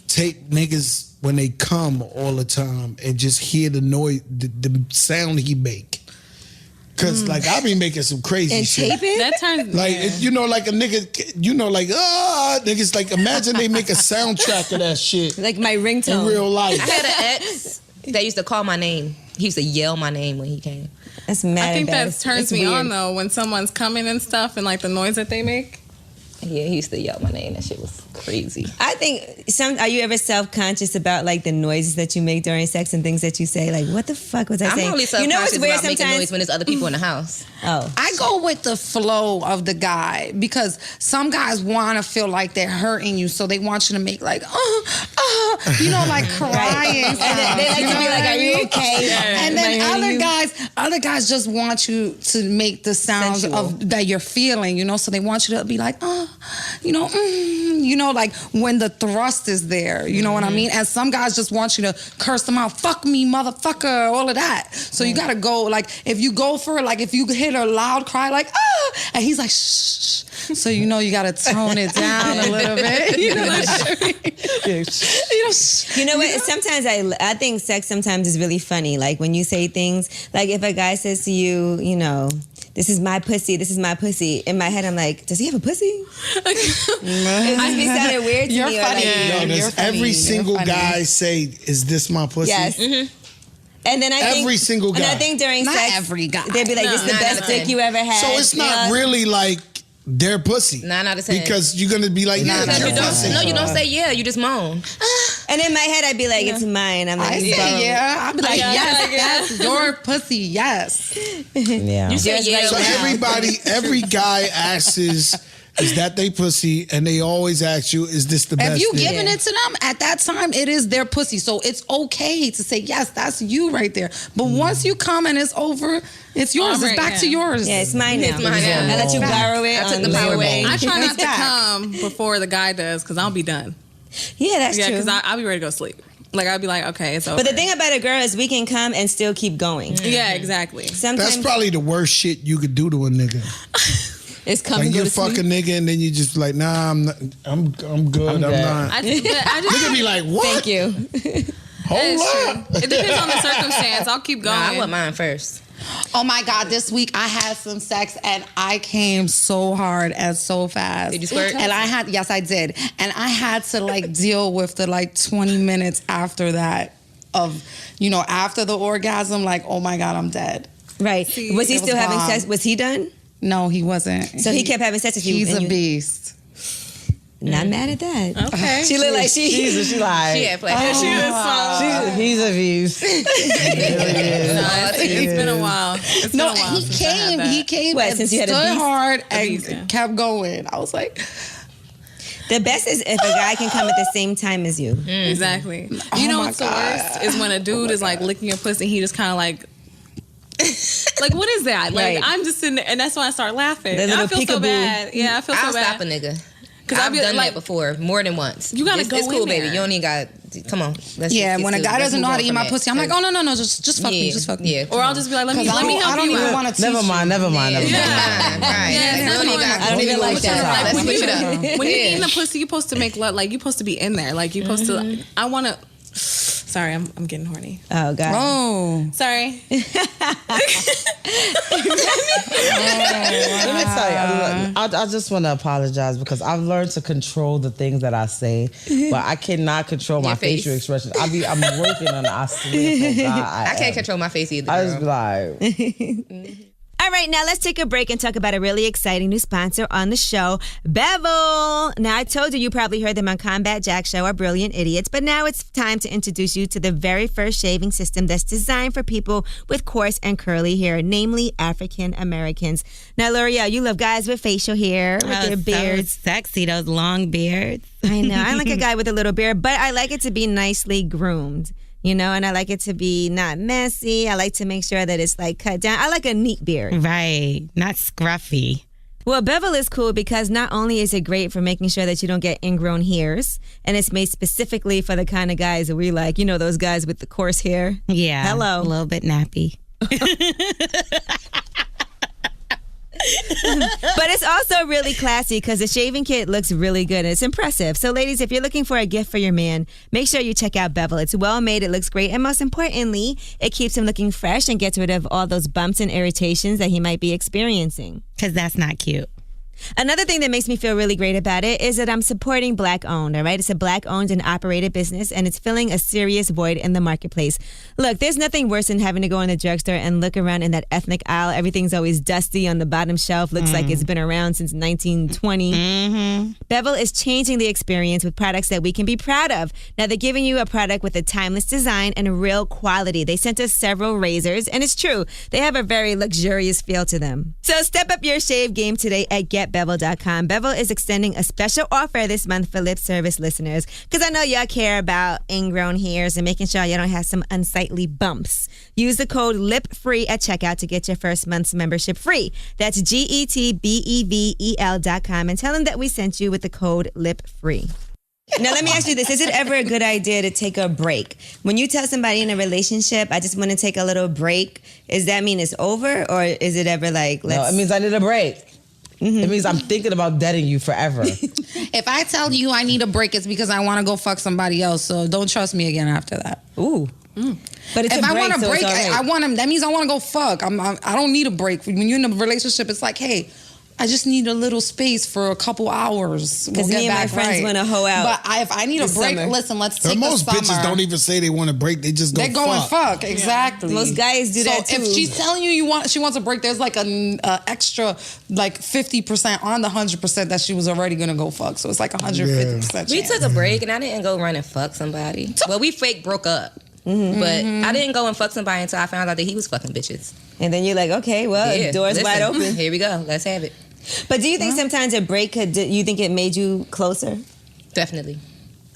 take niggas when they come all the time and just hear the noise, the sound he make? Because, like, I be making some crazy And shit. tape it? That turns Like, yeah. you know, like a nigga, you know, like, niggas, like, imagine they make a soundtrack of that shit Like my in ringtone. real life. I had an ex that used to call my name. He used to yell my name when he came. That's mad I think that embarrassing. turns It's me weird. on though when someone's coming and stuff and like the noise that they make. Yeah, he used to yell my name. That shit was crazy. I think are you ever self-conscious about like the noises that you make during sex and things that you say? Like, what the fuck was I I'm saying? only You know self-conscious what's weird about making sometimes? noise when there's other people in the house. Oh. I go with the flow of the guy because some guys want to feel like they're hurting you, so they want you to make like, you know, like crying. And they like to be like, "Are you okay?" And then Am I hurting you? other guys just want you to make the sounds Sensual. of that you're feeling, you know. So they want you to be like, you know, like when the thrust is there, you know what I mean. And some guys just want you to curse them out, fuck me, motherfucker, all of that. So you gotta go like if you go for it, like if you hit a loud cry, like and he's like shh. So you know you gotta tone it down a little bit. You know, You know what? Sometimes I think sex sometimes is really funny. Like when you say things, like if a guy says to you, you know, this is my pussy, this is my pussy. In my head, I'm like, does he have a pussy? It just be sounding weird to You're me. or funny. like- Yo, You're does funny. every You're single funny. guy say, is this my pussy? Yes. And then I think Every single And I guy. think during Not sex, every guy. they'd be like, "This is the 9 best out of dick 10. you ever had." So it's not Yeah. really like their pussy. 9 out of 10. Because you're going to be like, yeah, Because it's you your pussy. don't, no, you don't say yeah. You just moan. And in my head, I'd be like, "It's mine." I'm like, I "You say borrow it." yeah. I'd be like, Yeah, yes, that's your pussy, yes. Yeah. You say Yes, yeah. right So now. every guy asks, is that they pussy? And they always ask you, is this the best If you dick? giving it to them at that time, it is their pussy. So it's okay to say yes, that's you right there. But once you come and it's over, it's yours. All It's right, back to yeah. yours. Yeah, it's mine now. It's mine now. I let you Back. borrow it. I took on the power layaway. back. I try not to Back. come before the guy does because I'll be done. Yeah, that's Yeah, true. because I'll be ready to go sleep. Like I'll be like, okay, it's over. But the thing about a girl is we can come and still keep going. yeah, exactly. Sometimes That's probably the worst shit you could do to a nigga. it's coming. Like Go you to fuck a sleep. nigga and then you just like, nah, I'm not, I'm good. I'm good. not. I just Nigga be like, what? Thank you. Hold It's up. true. It depends on the circumstance. I'll keep going. Nah, I want mine first. Oh my God, this week I had some sex and I came so hard and so fast. Did you squirt? And yes, I did. And I had to like deal with the like 20 minutes after that of, you know, after the orgasm, like, oh my God, I'm dead. Right. Was he it was still having bomb. sex? Was he done? No, he wasn't. So he kept having sex with you. He's and a you- beast. Not mad at that. Okay. She looked like she. She like, She had flash. he's abused. It's been a while. It's No, been a while he since I had came. that. He came What, and since you had a stood beast? hard and beast, yeah. kept going. I was like, The best is if a guy can come at the same time as you. Exactly. Oh You know my what's the God. worst is when a dude is like licking your pussy and he just kind of like what is that? Like Right. I'm just sitting there and that's when I start laughing. The And I little feel so peekaboo. bad. Yeah, I feel I'll so bad. stop a nigga. Because I've I'll be done like, that before, more than once. You gotta it's, go It's cool, in baby. there. You don't even got. Come on. Let's yeah. just When a get guy to- let's doesn't know move how on to eat from my that. pussy, I'm like, oh no, just fuck me, Yeah, just fuck me. yeah. or I'll just be like, let me Because help I don't you even out. want to. Never mind. Yeah, Right. Yeah, You don't even got- I don't even like that. Like, when Switch you- it up. when you're eating the pussy, you're supposed to make love. Like you're supposed to be in there. Like you're supposed to. I want to. Sorry, I'm getting horny. Oh God. Oh, Sorry. Let me tell you, I just want to apologize because I've learned to control the things that I say, but I cannot control my Your face. facial expressions. I'm working on it. I swear to God, I can't control my face either. I girl. just be like, All right, now let's take a break and talk about a really exciting new sponsor on the show, Bevel. Now, I told you probably heard them on Combat Jack Show or Brilliant Idiots, but now it's time to introduce you to the very first shaving system that's designed for people with coarse and curly hair, namely African Americans. Now, L'Oreal, you love guys with facial hair, with their beards. So sexy, those long beards. I know. I like a guy with a little beard, but I like it to be nicely groomed. You know, and I like it to be not messy. I like to make sure that it's like cut down. I like a neat beard. Right. Not scruffy. Well, Bevel is cool because not only is it great for making sure that you don't get ingrown hairs, and it's made specifically for the kind of guys that we like. You know, those guys with the coarse hair. Yeah. Hello. A little bit nappy. But it's also really classy because the shaving kit looks really good and it's impressive. So ladies, if you're looking for a gift for your man, make sure you check out Bevel. It's well made, it looks great, and most importantly, it keeps him looking fresh and gets rid of all those bumps and irritations that he might be experiencing. Because that's not cute. Another thing that makes me feel really great about it is that I'm supporting Black owned, all right? It's a Black owned and operated business, and it's filling a serious void in the marketplace. Look, there's nothing worse than having to go in the drugstore and look around in that ethnic aisle. Everything's always dusty on the bottom shelf, looks like it's been around since 1920. Bevel is changing the experience with products that we can be proud of. Now, they're giving you a product with a timeless design and a real quality. They sent us several razors, and it's true, they have a very luxurious feel to them. So step up your shave game today at GetBevel.com. Bevel is extending a special offer this month for Lip Service listeners, because I know y'all care about ingrown hairs and making sure y'all don't have some unsightly bumps. Use the code LIPFREE at checkout to get your first month's membership free. That's GetBevel.com, and tell them that we sent you with the code LIPFREE. Now, let me ask you this. Is it ever a good idea to take a break? When you tell somebody in a relationship, I just want to take a little break, does that mean it's over? Or is it ever like, No, it means I need a break. It means I'm thinking about deading you forever. If I tell you I need a break, it's because I want to go fuck somebody else. So don't trust me again after that. Ooh. But it's If a I break, want a so break, it's all right. I want him. That means I want to go fuck. I don't need a break. When you're in a relationship, it's like, hey, I just need a little space for a couple hours. Because me and my friends want to hoe out. But if I need a this break, summer. listen, let's But take most the summer. bitches don't even say they want a break. They just go They go and fuck. fuck. Exactly. Most guys do that too. If she's telling you she wants a break, there's like an extra like 50% on the 100% that she was already gonna go fuck. So it's like 150% chance. We took a break and I didn't go run and fuck somebody. Well, we fake broke up. But I didn't go and fuck somebody until I found out that he was fucking bitches. And then you're like, okay, well, Yeah, door's listen, wide open. Here we go. Let's have it. But do you think sometimes a break you think it made you closer? Definitely.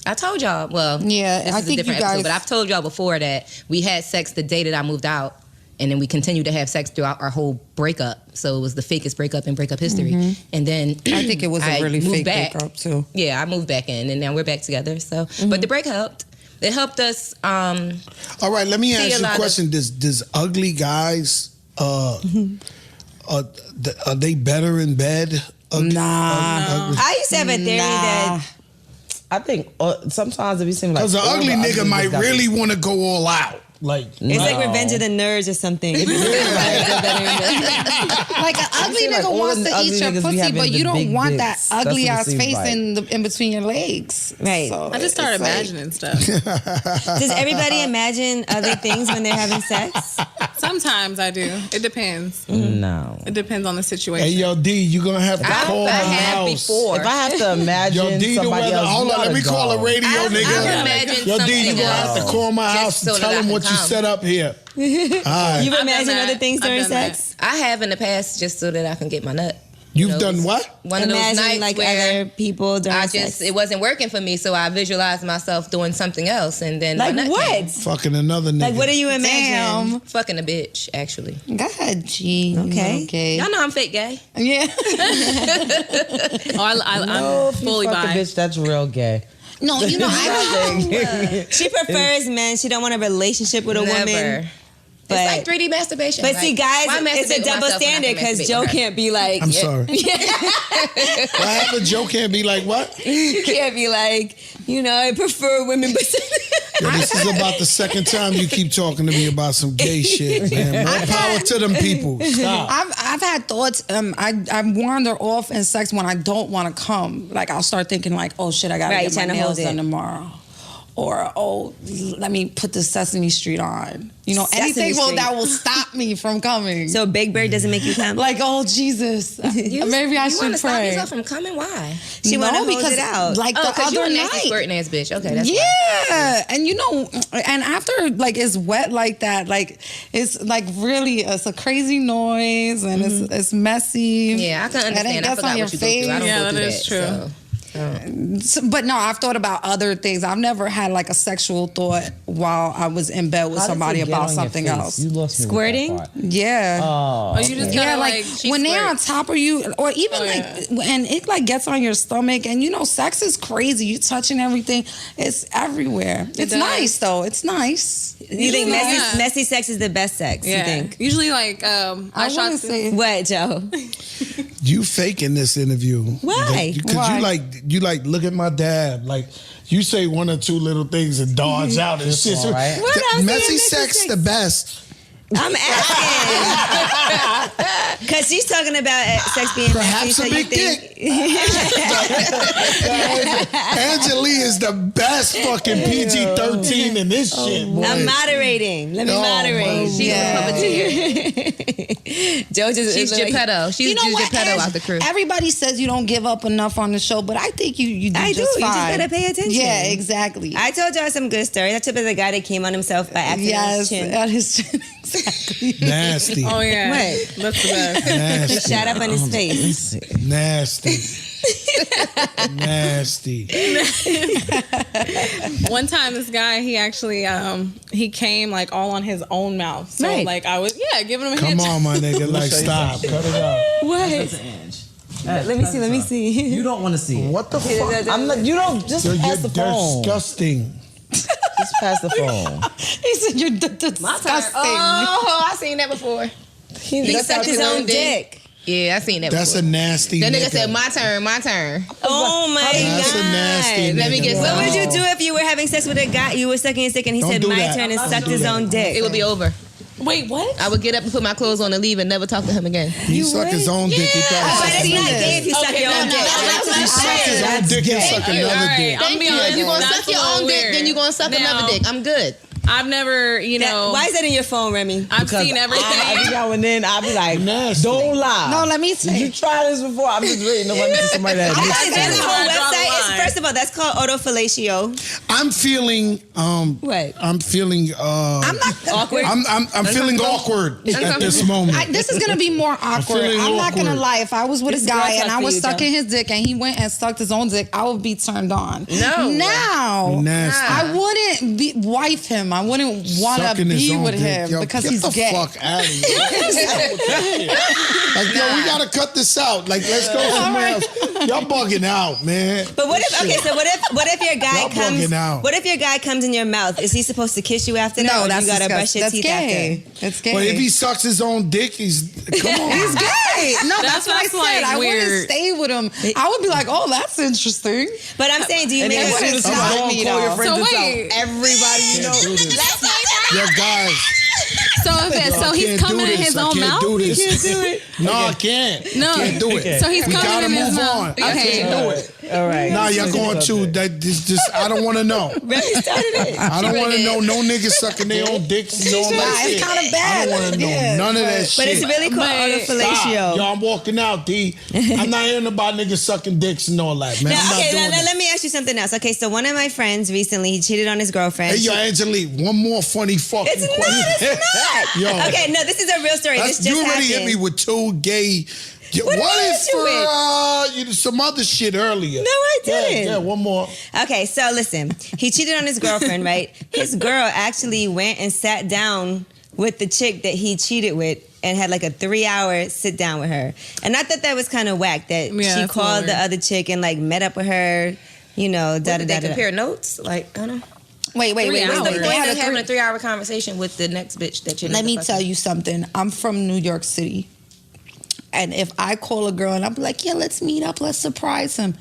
I told y'all, well, Yeah, this I is think a different you guys- episode, but I've told y'all before that we had sex the day that I moved out, and then we continued to have sex throughout our whole breakup. So it was the fakest breakup in breakup history. And then I think it was a I really moved fake back. breakup too. Yeah, I moved back in, and now we're back together. So, but the break helped. It helped us. All right, let me See ask a you a lot of- question. Does ugly guys, are they better in bed? Nah. I used to have a theory that I think sometimes if you seem like Because an all ugly the nigga ugly might niggas really want to go all out. Like, it's like Revenge of the Nerds or something. Like an ugly feel like nigga all wants the to ugly eat your niggas be pussy, having but the you don't big want that dicks. That's ugly what it ass seems face like. in between your legs. Right. So I just started it's like- imagining stuff. Does everybody imagine other things when they're having sex? Sometimes I do. It depends. No. It depends on the situation. hey, yo, D, you going to have to call I my have house. before. If I have to imagine Yo, D, the somebody weather. else, Hold you on, let me gotta call go. a radio I nigga. imagine Yo, D, you something going to have to else. call my Just house so and that tell I him can what you come. set up here. All right. You've I've imagined done other that. things I've during done that. sex? I have in the past just so that I can get my nut. You've know, done what? One of those Imagine nights like where other people during sex. it wasn't working for me, so I visualized myself doing something else, and then my Like nut what? came. Fucking another nigga. Like what do you imagine? Damn. Fucking a bitch, actually. God, G. Okay. Y'all know I'm fake gay. Yeah. Oh, No, I'm if you fully fuck a bi. bitch, that's real gay. No, you know, She prefers men. She don't want a relationship with a Never. woman. But, It's like 3D masturbation. but like, see, guys, why it's masturbate a with double myself when I standard can because masturbate Joe with her? can't be like, I'm sorry. What happened? Joe can't be like, what? you can't be like, I prefer women, but Yo, this is about the second time you keep talking to me about some gay shit, man. More power to them people. Stop. I've had thoughts. I wander off in sex when I don't want to come. Like I'll start thinking like, oh shit, I gotta Right, get my trying to nails hold it. done tomorrow. or let me put the Sesame Street on. You know, Sesame anything Street. that will stop me from coming. So Big Bird doesn't make you come? Like, oh Jesus, maybe I you should want to stop pray. yourself from coming? Why? She no, wanna hold because it out. like Oh, the because you a other nasty night. squirting ass bitch. Okay, that's why. Yeah, and you know, and after like it's wet like that, like it's like really it's a crazy noise and it's messy. Yeah, I can And it understand. I gets forgot on your what you go through. I don't Yeah, go through that is true. So. But no, I've thought about other things. I've never had like a sexual thought while I was in bed with How does somebody it get about on your something face? else. You lost me with Squirting? that part. Yeah. Oh, you just Yeah, gotta like she when they're on squirts. top of you, or even Oh, like, and it like gets on your stomach, and you know, sex is crazy. You touching everything, it's everywhere. It's does. nice though. It's nice. You think Yeah. messy sex is the best sex? Yeah. You think? Usually, like, I I shot want to say What, Joe? You faking this interview. Why? Because Why? you like look at my dad. Like you say one or two little things and dodge out and shit. all right. What else Messy is messy sex sex? the best. I'm asking. Because she's talking about sex being Perhaps messy. So a you big think? Angelique is the best fucking PG-13 in this shit, boy. I'm moderating. Let me Oh, moderate. my She's Yeah. a puppeteer. Joe just She's Geppetto. She's you know what? Geppetto Ange, out the crew. Everybody says you don't give up enough on the show, but I think you do I do. just You just fine. gotta pay attention. Yeah, exactly. I told y'all some good stories. I took the guy that came on himself by accident. on his yes, chin. on his chin. Exactly. Nasty. Oh yeah, What? that's the best. Nasty. Shot up on his face. Nasty. Nasty. One time, this guy, he actually, he came like all on his own mouth. So Right. like I was, giving him a Come hit. on, my nigga. Like, stop. Cut it out. What? Let me see. Let me see. You don't want to see it. What the fuck? I'm not. You don't just You're pass the phone. disgusting. Just pass the phone. He said you're disgusting. Oh, I seen that before. He sucked his own dick. Yeah, I seen that That's a before. nasty That nigga nigga. said, my turn, my turn. Oh my That's god. a nasty nigga. Let me get What some. would you do if you were having sex with a guy, you were sucking his dick and he Don't said do my that. turn and Don't sucked do his that. own dick? It would be over. Wait, what? I would get up and put my clothes on and leave and never talk to him again. He sucked his own dick. He But probably it's not gay if you suck your own dick. that's what I'm he sucked his own dick and sucked All another right, dick. I'm gonna be Thank you. honest. If you gonna that's suck a your little own dick, weird. then you gonna suck Now, another dick. I'm good. I've never, Why is that in your phone, Remy? I've seen everything. Every now and then, I'll be like, Nasty. don't lie. No, let me Did say. you try this before? I'm just waiting to run into somebody that admits There's to a it. whole Draw the website. It's, line. first of all, that's called autofellatio. I'm feeling What? I'm feeling Awkward. I'm feeling awkward at this moment. This is gonna be more awkward. feeling I'm not gonna awkward. lie. If I was with This a guy girl and talk I for was you, sucking Joe. his dick and he went and sucked his own dick, I would be turned on. No. Now, Nasty. I wouldn't wife him. I wouldn't want to Sucking his be own with dick. him Yo, because get he's the gay. fuck out of here. Like, yo, we gotta cut this out. Like, let's go somewhere else. Y'all bugging out, man. But what if what if your guy Y'all comes? bugging out. What if your guy comes in your mouth? Is he supposed to kiss you after that? No, or that's you gotta brush disgusting. your That's teeth gay. after? That's gay. But if he sucks his own dick, he's come on. He's gay. No, that's what I That's, said. like, I wouldn't weird. stay with him. I would be like, oh, that's interesting. But I'm saying, do you And make then as soon it? as he's Stop gone, me, call your though. friends So and tell wait. everybody you know. Can't do this. Yo, guys. So if it, Yo, so I he's can't do coming in this. his I own can't mouth. do this. You can't do it. No, I can't. No. I can't do it. So he's We coming gotta in his move mouth. on. I Okay. can't do it. All right. Nah, y'all going to that this I don't want to know. Remy started it. I don't want to know no niggas sucking their own dicks and all that Nah, shit. it's kind of I bad. don't want to know Yeah, none of that shit. But it's really called Stop. autofellatio. Yo, I'm walking out, D. I'm not hearing about niggas sucking dicks and all that, man. Now, I'm not okay, doing that. let me ask you something else. Okay, so one of my friends recently, he cheated on his girlfriend. Hey, yo, Angelique, one more funny fucking It's not. question. It's not. Yo. Okay, no, this is a real story. This just you already happened. hit me with two gay. What did I What hit is you with? some other shit earlier? No, I didn't. Yeah, one more. Okay, so listen, he cheated on his girlfriend, right? His girl actually went and sat down with the chick that he cheated with and had like a 3-hour sit down with her. And I thought that was kind of whack that Yeah, she that's called the weird. other chick and like met up with her, you know, da da Did da they da. compare notes? Like, I don't know. Wait. Three What's hours. the The point? point of having a 3-hour conversation with the next bitch that you Let me tell you something. I'm from New York City. And if I call a girl and I'm like, yeah, let's meet up, let's surprise him.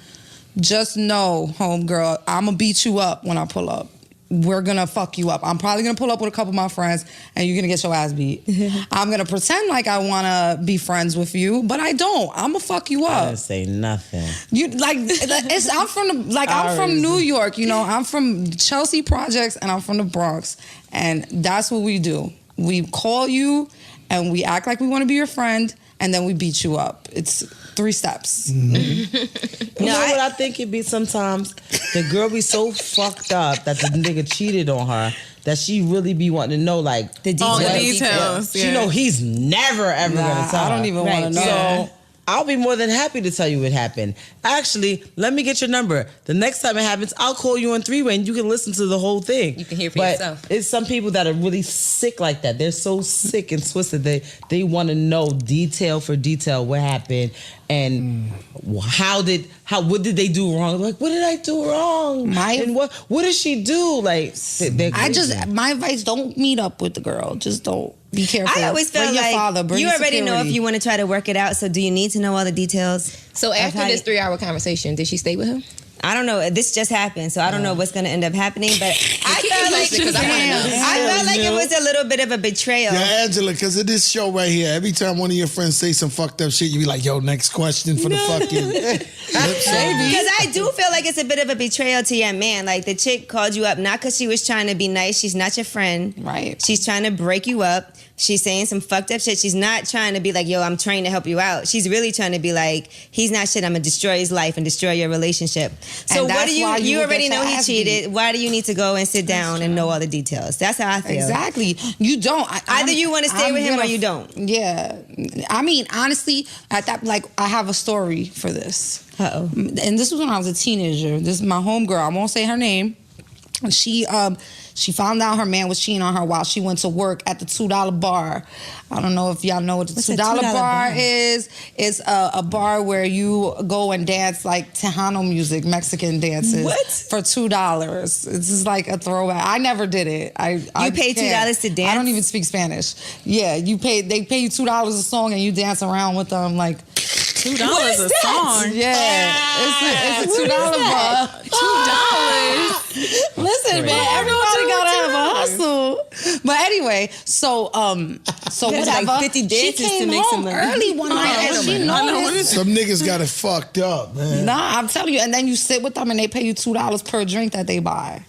Just know, homegirl, I'm going to beat you up when I pull up. we're gonna fuck you up. I'm probably gonna pull up with a couple of my friends and you're gonna get your ass beat. I'm gonna pretend like I wanna be friends with you, but I don't. I'm gonna fuck you I up. didn't say nothing. You I'm from New York, you know. I'm from Chelsea Projects and I'm from the Bronx. And that's what we do. We call you and we act like we want to be your friend and then we beat you up. It's 3 steps. Mm-hmm. You know what I think it be sometimes? The girl be so fucked up that the nigga cheated on her that she really be wanting to know like The details. All the details. She know he's never ever gonna tell I don't her. even want to know. So I'll be more than happy to tell you what happened. Actually, let me get your number. The next time it happens, I'll call you on 3-way and you can listen to the whole thing. You can hear for but yourself. It's some people that are really sick like that. They're so sick and twisted. They want to know detail for detail what happened and what did they do wrong? Like, what did I do wrong? And what did she do? Like, my advice: don't meet up with the girl. Just don't. Be careful. I always felt bring like your father, bring you your already know if security. you want to try to work it out. So do you need to know all the details? So after this 3-hour conversation, did she stay with him? I don't know. This just happened, so I don't know what's going to end up happening. But I felt like it was a little bit of a betrayal. Yeah, Angela, because of this show right here, every time one of your friends say some fucked up shit, you be like, yo, next question for the fucking lip service. Because I do feel like it's a bit of a betrayal to your man. Like the chick called you up not because she was trying to be nice. She's not your friend. Right. She's trying to break you up. She's saying some fucked up shit. She's not trying to be like, yo, I'm trying to help you out. She's really trying to be like, he's not shit. I'm going to destroy his life and destroy your relationship. So And what do that's why you will already get your know he ass cheated. beat. Why do you need to go and sit down and know all the details? That's how I feel. Exactly. You don't. Either you want to stay with him or you don't. Yeah. I mean, honestly, at that, like, I have a story for this. Uh-oh. And this was when I was a teenager. This is my homegirl. I won't say her name. She found out her man was cheating on her while she went to work at the $2 bar. I don't know if y'all know what the $2 bar is. It's a bar where you go and dance like Tejano music, Mexican dances. What? For $2. This is like a throwback. I never did it. You paid $2 to dance? I don't even speak Spanish. Yeah, they pay you $2 a song and you dance around with them like $2 a song. Yeah, it's a $2 bar. $2. Listen, man, everybody gotta have a hustle. But anyway, so There's whatever. like 50 dances she came to make some home money. early one night and she noticed. Some niggas got it fucked up, man. Nah, I'm telling you. And then you sit with them and they pay you $2 per drink that they buy.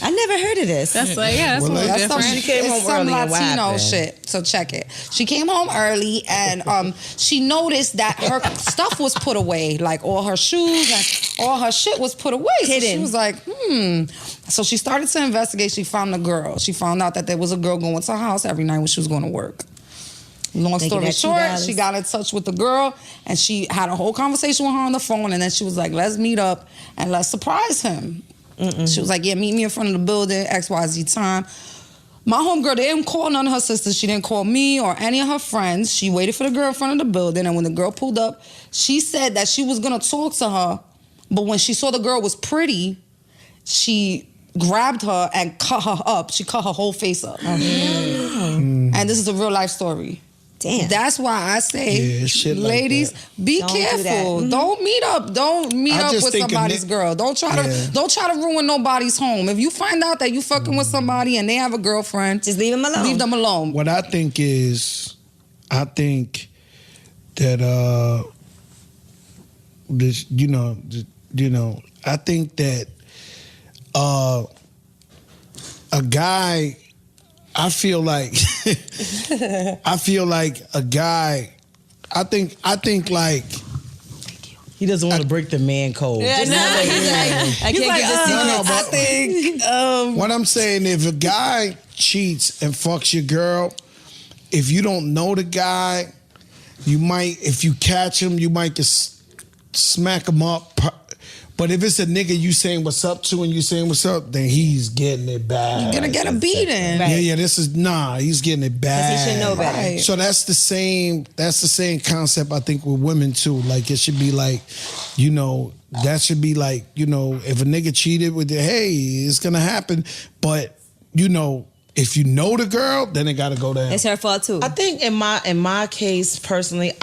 I never heard of this. That's like, yeah, that's a little That's some, different. She came it's home some early and what Latino happened? shit. So check it. She came home early and she noticed that her stuff was put away, like all her shoes and all her shit was put away. So she Hidden. was like, So she started to investigate. She found the girl. She found out that there was a girl going to her house every night when she was going to work. Long They story get that short, $2. she got in touch with the girl and she had a whole conversation with her on the phone and then she was like, let's meet up and let's surprise him. She was like, yeah, meet me in front of the building, XYZ time. My homegirl, they didn't call none of her sisters. She didn't call me or any of her friends. She waited for the girl in front of the building, and when the girl pulled up, she said that she was going to talk to her, but when she saw the girl was pretty, she grabbed her and cut her up. She cut her whole face up. And this is a real life story. Damn. That's why I say, Yeah, shit like ladies, that. be Don't do careful. that. Don't meet up. Don't meet I up just with think a somebody's girl. Don't try to ruin nobody's home. If you find out that you fucking with somebody and they have a girlfriend, Just leave him alone. leave them alone. What I think is, I think that this, I think that a guy, I feel like a guy, I think like He doesn't want to break the man code. I can't get this no, but I think what I'm saying, if a guy cheats and fucks your girl, if you don't know the guy, you might, if you catch him, you might just smack him up. But if it's a nigga you saying what's up to and you saying what's up, then he's getting it bad. you're gonna get a beating. Yeah, he's getting it bad. He should know better. Right. So that's the same concept I think with women too. Like it should be like, that should be like, if a nigga cheated with you, hey, it's gonna happen. But if you know the girl, then it gotta go down. It's her fault too. I think in my case personally,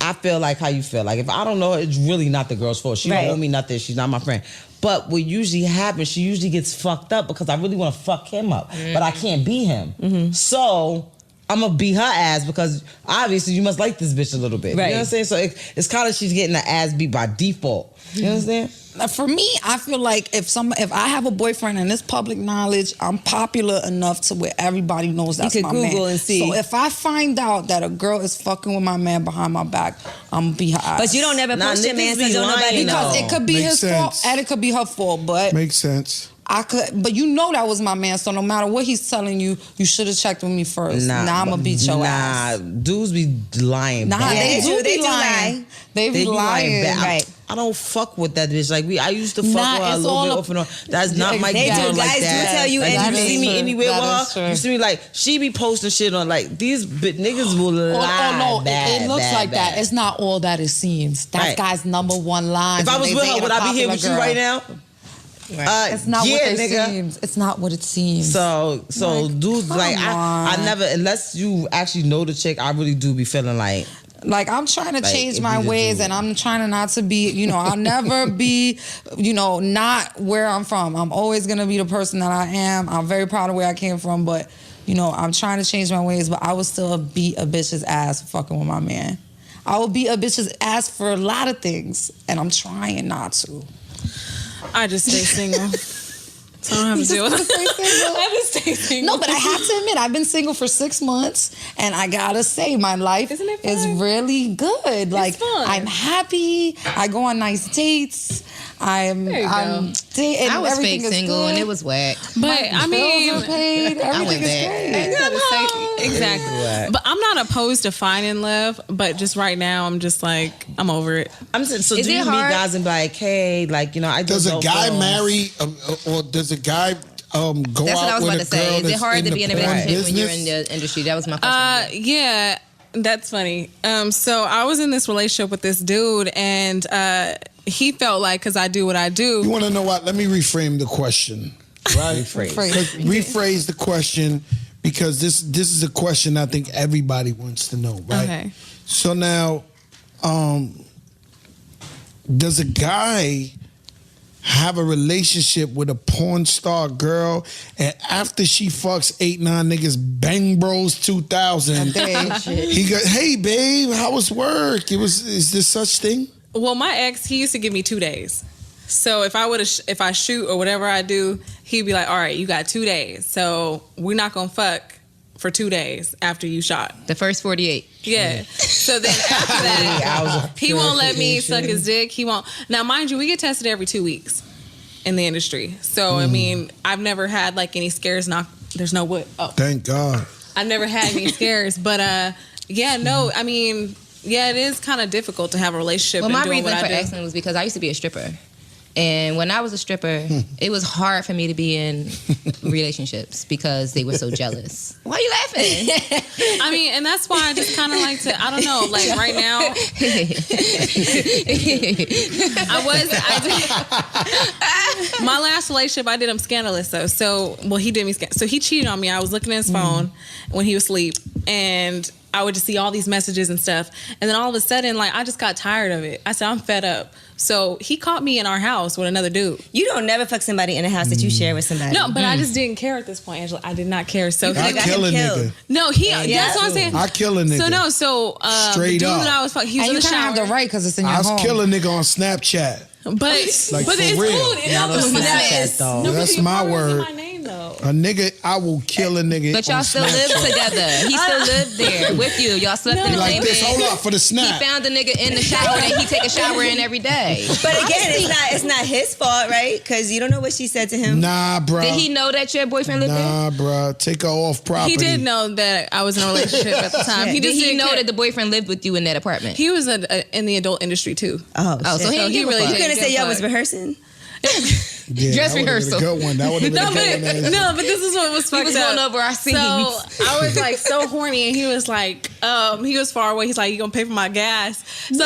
I feel like how you feel. Like if I don't know, it's really not the girl's fault. She Right. don't owe me nothing. She's not my friend. But what usually happens, she usually gets fucked up because I really want to fuck him up, but I can't beat him. So I'm gonna beat her ass because obviously you must like this bitch a little bit. Right. You know what I'm saying? So it's kind of she's getting the ass beat by default. You know what I'm saying? For me, I feel like if I have a boyfriend and it's public knowledge, I'm popular enough to where everybody knows that's could my Google man. and see. So if I find out that a girl is fucking with my man behind my back, I'm gonna beat her ass. But you don't never post your niggas man, so be don't lying, nobody know. because it could be Makes his sense. fault and it could be her fault. But Makes sense. but you know that was my man. So no matter what he's telling you, you should have checked with me first. Now I'm gonna beat your ass. Dudes be lying. Nah, bad. they do lie. lying. They be lying. bad. Right. I don't fuck with that bitch. Like I used to fuck with her a it's little all bit a- off and on. That's not my They do. girl like Guys do that. tell you like, anything. you see me That is anywhere true. with That is her. true. You see me like she be posting shit on like these niggas will lie. Oh no, bad, it looks bad, like bad. that. It's not all that it seems. That Right. guy's number one line. If I was with her, would I be here with you right now? It's not yeah, what it nigga. seems. It's not what it seems. So dudes come like I on. never unless you actually know the chick, I really do be feeling like Like I'm trying to Like, change if my you just ways, do- and I'm trying not to be. I'll never be, not where I'm from. I'm always gonna be the person that I am. I'm very proud of where I came from, but I'm trying to change my ways. But I would still beat a bitch's ass for fucking with my man. I will beat a bitch's ass for a lot of things, and I'm trying not to. I just stay single. So I don't have to deal with it. I just stay single. No, but I have to admit, I've been single for 6 months, and I gotta say, my life Isn't it fun? is really good. Like, fun. I'm happy. I go on nice dates. I was fake everything is single good. and it was whack. But I mean, Bills are paid. I went Everything is back. great. exactly. But I'm not opposed to finding love. But just right now, I'm just like, I'm over it. I'm saying, so Is do it you meet hard? guys and be like, hey, like I Does just a don't guy feel- marry or does a guy go That's what I out was with about a to say. girl Is it that's hard to in be in a the porn relationship when you're in business? the industry? That was my question. Yeah, that's funny. So I was in this relationship with this dude, and he felt like, because I do what I do. You want to know what? Let me reframe the question. Right? Rephrase the question because this is a question I think everybody wants to know. Right? Okay. So now, does a guy have a relationship with a porn star girl, and after she fucks 8-9 niggas, Bang Bros 2000, he goes, "Hey babe, how was work? Is this such thing?" Well, my ex, he used to give me 2 days. So if I shoot or whatever I do, he'd be like, all right, you got 2 days. So we're not going to fuck for 2 days after you shot. The first 48. Yeah. So then after that, he won't let me suck his dick. He won't. Now, mind you, we get tested every 2 weeks in the industry. So, I mean, I've never had like any scares. There's no wood. Oh, Thank God. I've never had any scares. But I mean, it is kind of difficult to have a relationship. Well, and my doing reason what for I do. asking was because I used to be a stripper. And when I was a stripper, it was hard for me to be in relationships because they were so jealous. Why are you laughing? I mean, and that's why I just kind of like to, I don't know, like right now, my last relationship, I did him scandalous though. So, he did me, so he cheated on me. I was looking at his phone when he was asleep, and I would just see all these messages and stuff. And then all of a sudden, like, I just got tired of it. I said, I'm fed up. So he caught me in our house with another dude. You don't never fuck somebody in a house that you share with somebody. No, but I just didn't care at this point, Angela. I did not care. So I kill a nigga. no, that's what I'm saying. I kill a nigga. the Straight dude up. that I was fucking, he was And in you the kind of shower. have the right because it's in your I home. kill a nigga on Snapchat. But Like, but for it's real. cool. Not on Snapchat, though. No, That's because my you word. my name though. A nigga, I will kill a nigga. But y'all on still Snapchat. live together. He still lived there with you. Y'all slept in the Like same this, hold bed. up for the He snap. found the nigga in the shower that he take a shower in every day. But again, it's not his fault, right? Because you don't know what she said to him. Nah, bro. Did he know that your boyfriend lived there? Nah, bro. Take her off property. He did know that I was in a relationship at the time. He Did just he didn't know care. that the boyfriend lived with you in that apartment? He was in the adult industry too. Oh, Oh, shit. so he So he didn't really really You couldn't didn't say give a y'all was fuck. rehearsing? Yeah, Dress that would've been rehearsal. a good one. That would have been No, a good one. but no, but this is what was He fucked was up. going over our scenes. So I was like so horny, and he was like, he was far away. He's like, "You gonna pay for my gas?" So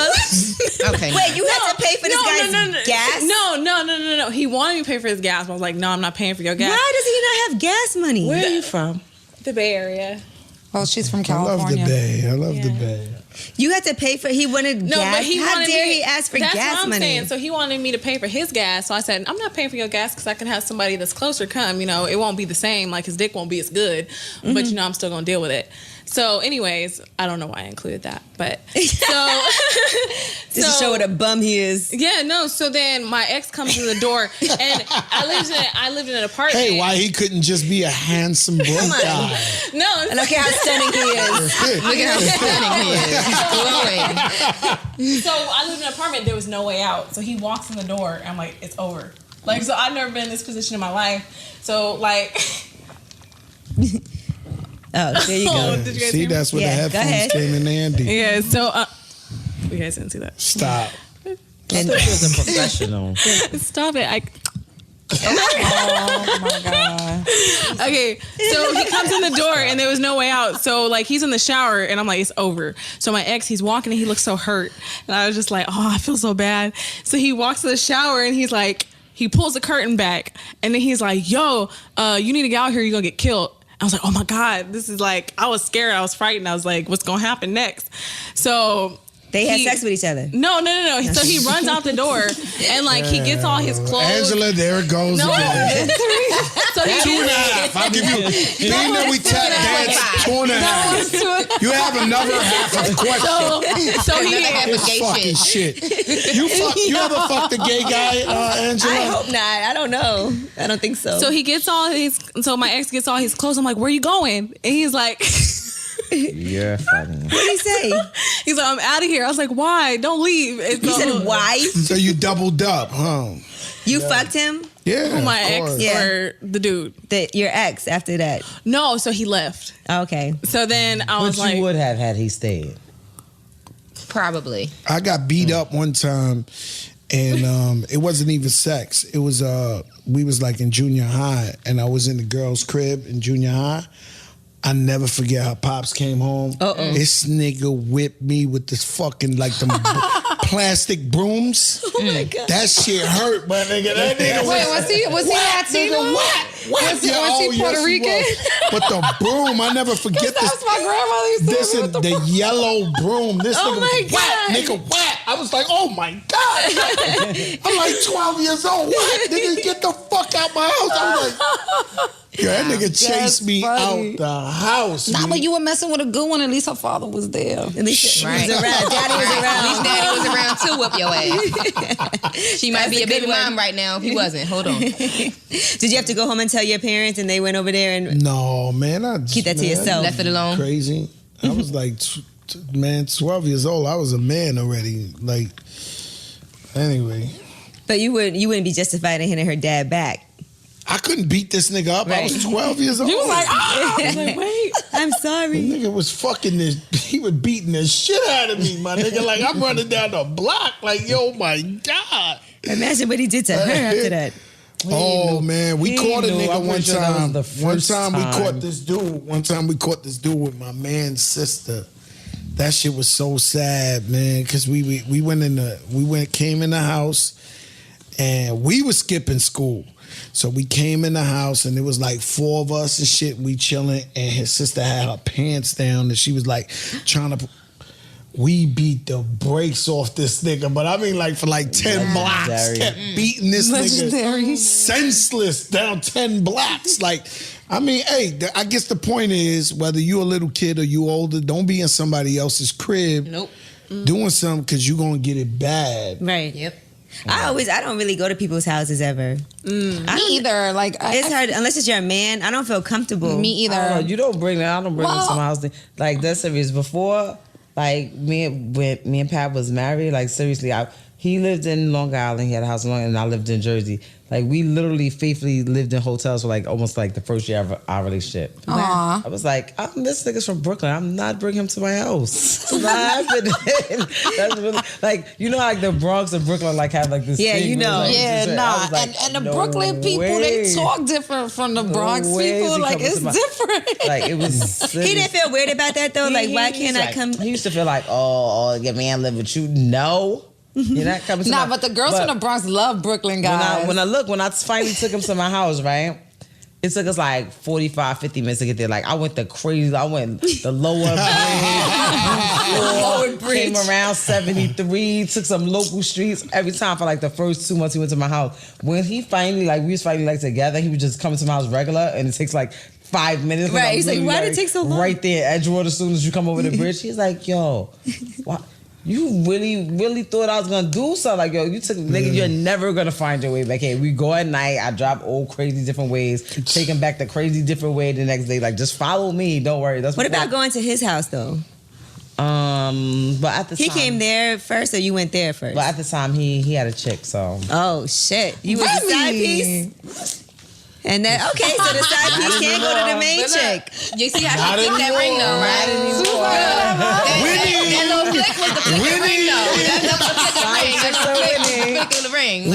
Okay. Wait, you had to pay for this guy's gas? No. He wanted me to pay for his gas. I was like, "No, I'm not paying for your gas." Why does he not have gas money? Where are you from? The Bay Area. Well, she's from I love California. the Bay. I love the Bay. You had to pay for. He wanted No, gas. but he How wanted dare me, he ask for that's gas what I'm money? saying. So he wanted me to pay for his gas. So I said, I'm not paying for your gas because I can have somebody that's closer come. You know, it won't be the same. Like his dick won't be as good, but you know, I'm still gonna deal with it. So, anyways, I don't know why I included that, but so Just to show what a bum he is. Yeah, no. So then my ex comes in the door, and I lived in an apartment. Hey, why he couldn't just be a handsome broke guy? No, And look at how stunning he is. Look at how stunning he is. He's glowing. So I lived in an apartment. There was no way out. So he walks in the door. And I'm like, it's over. Like, so I've never been in this position in my life. So like, Oh, there you go. did you guys See, hear me? that's where Yeah, the go ahead. headphones came in handy. Yeah. So you guys didn't see that. Stop. I thought she was a professional. Stop it. Oh my God. Okay, so he comes in the door and there was no way out. So like he's in the shower and I'm like, it's over. So my ex, he's walking and he looks so hurt. And I was just like, oh, I feel so bad. So he walks to the shower and he's like, he pulls the curtain back and then he's like, yo, you need to get out here, you're gonna get killed. I was like, oh my God, this is like, I was scared, I was frightened. I was like, what's gonna happen next? So They had sex with each other. No. So he runs out the door and like he gets all his clothes. Angela, there it goes again. So he 2.5. I'll give you. Being that we tap dance, 2.5. You have another half of the question. So he Another half of This gay fucking shit. shit. You ever fucked a gay guy, Angela? I hope not. I don't know. I don't think so. So he gets all his. So my ex gets all his clothes. I'm like, where you going? And he's like, You're funny. what did he say? he's like, I'm out of here. I was like, why? Don't leave. And He so- said, why? So you doubled up, huh? You fucked him? Yeah. My of ex course. Yeah. or the dude? Your ex after that. No. So he left. Okay. So then I But was you like, would have had he stayed. Probably. I got beat up one time, and it wasn't even sex. It was we was like in junior high, and I was in the girls' crib in junior high. I never forget how Pops came home. This nigga whipped me with this fucking like them plastic brooms. Oh my God. That shit hurt, my nigga. That nigga Was he Latino? Was he Puerto Rican? But the broom, I never forget this. That's my grandmother used to This hit me is with the yellow broom. This Oh nigga my was whack, God. nigga whack. I was like, oh my God. I'm like 12 years old. What? Nigga, get the fuck out my house. I was like, yeah, that nigga chased me funny. out the house. Nah, man. but you were messing with a good one. At least her father was there. At least he Right. was around. Daddy was At around. least daddy was around to whip your ass. She might be a baby mom right now if he wasn't. Hold on. Did you have to go home and tell your parents and they went over there and No, man. I just, keep that to man, yourself? Left it alone. Crazy. I was like, 12 years old. I was a man already. Like, anyway. But you wouldn't be justified in hitting her dad back. I couldn't beat this nigga up. I was Right. 12 years old. he was like, ah. I was like, wait. I'm The sorry. nigga was fucking this. He was beating the shit out of me, my nigga. Like I'm running down the block. Like yo, my God. Imagine what he did to her after that. Oh man, we he caught a knew. nigga I'm one pretty sure that was time. the One first time we time. caught this dude. One time we caught this dude with my man's sister. That shit was so sad, man. Cause we came in the house, and we was skipping school. So we came in the house and it was like 4 of us and shit. We chilling, and his sister had her pants down and she was like trying to. We beat the brakes off this nigga, but I mean like for like 10 blocks, Legendary. kept beating this Legendary. nigga senseless down 10 blocks. Like, I mean, hey, I guess the point is whether you a little kid or you older, don't be in somebody else's crib Nope. doing something because you gonna get it bad. Right. Yep. I don't really go to people's houses ever. Me either. Like It's hard unless it's your man. I don't feel comfortable. Me either. I don't know, you don't bring me. I don't bring me Well- to my house. Like that's serious. Before, like when me and Pat was married, like seriously, he lived in Long Island. He had a house in Long Island, and I lived in Jersey. Like we literally faithfully lived in hotels for like almost like the first year of our relationship. Aw. I was like, this nigga's from Brooklyn. I'm not bringing him to my house. It's not happening. That's really like like the Bronx and Brooklyn like have like this. Yeah, thing you where, know. like, Yeah, it's just- I nah. was like, And the no Brooklyn people, way. they talk different from the Bronx way is people. he Like coming it's to my- different. Like it was. He didn't feel weird about that though. Like, why can't I come? He used to feel like, oh, your man live with you. No, you're not coming to But the girls from the Bronx love Brooklyn guys. When I finally took him to my house, right? It took us like 45, 50 minutes to get there. Like, I went the crazy. I went the lower bridge. Came around 73, took some local streets. Every time for like the first 2 months he went to my house. When he finally, like, we was finally like together, he would just come to my house regular, and it takes like 5 minutes. Right. He's like, why did it take so long? Right there at Edgewater, as soon as you come over the bridge. He's like, yo, what? You really thought I was gonna do something. Like, yo, you took nigga, you're never gonna find your way back here. We go at night, I drop old crazy different ways, take him back the crazy different way the next day. Like, just follow me, don't worry. That's what about going to his house though? But at the time he came there first, or you went there first? But at the time he had a chick, so. Oh shit. You was a side piece? And then, okay, so the side piece can't go to the main chick. You see how she flicked that ring though, right? That little flick was the flick of the ring though. That's the flick of the ring. That's the flick of the ring.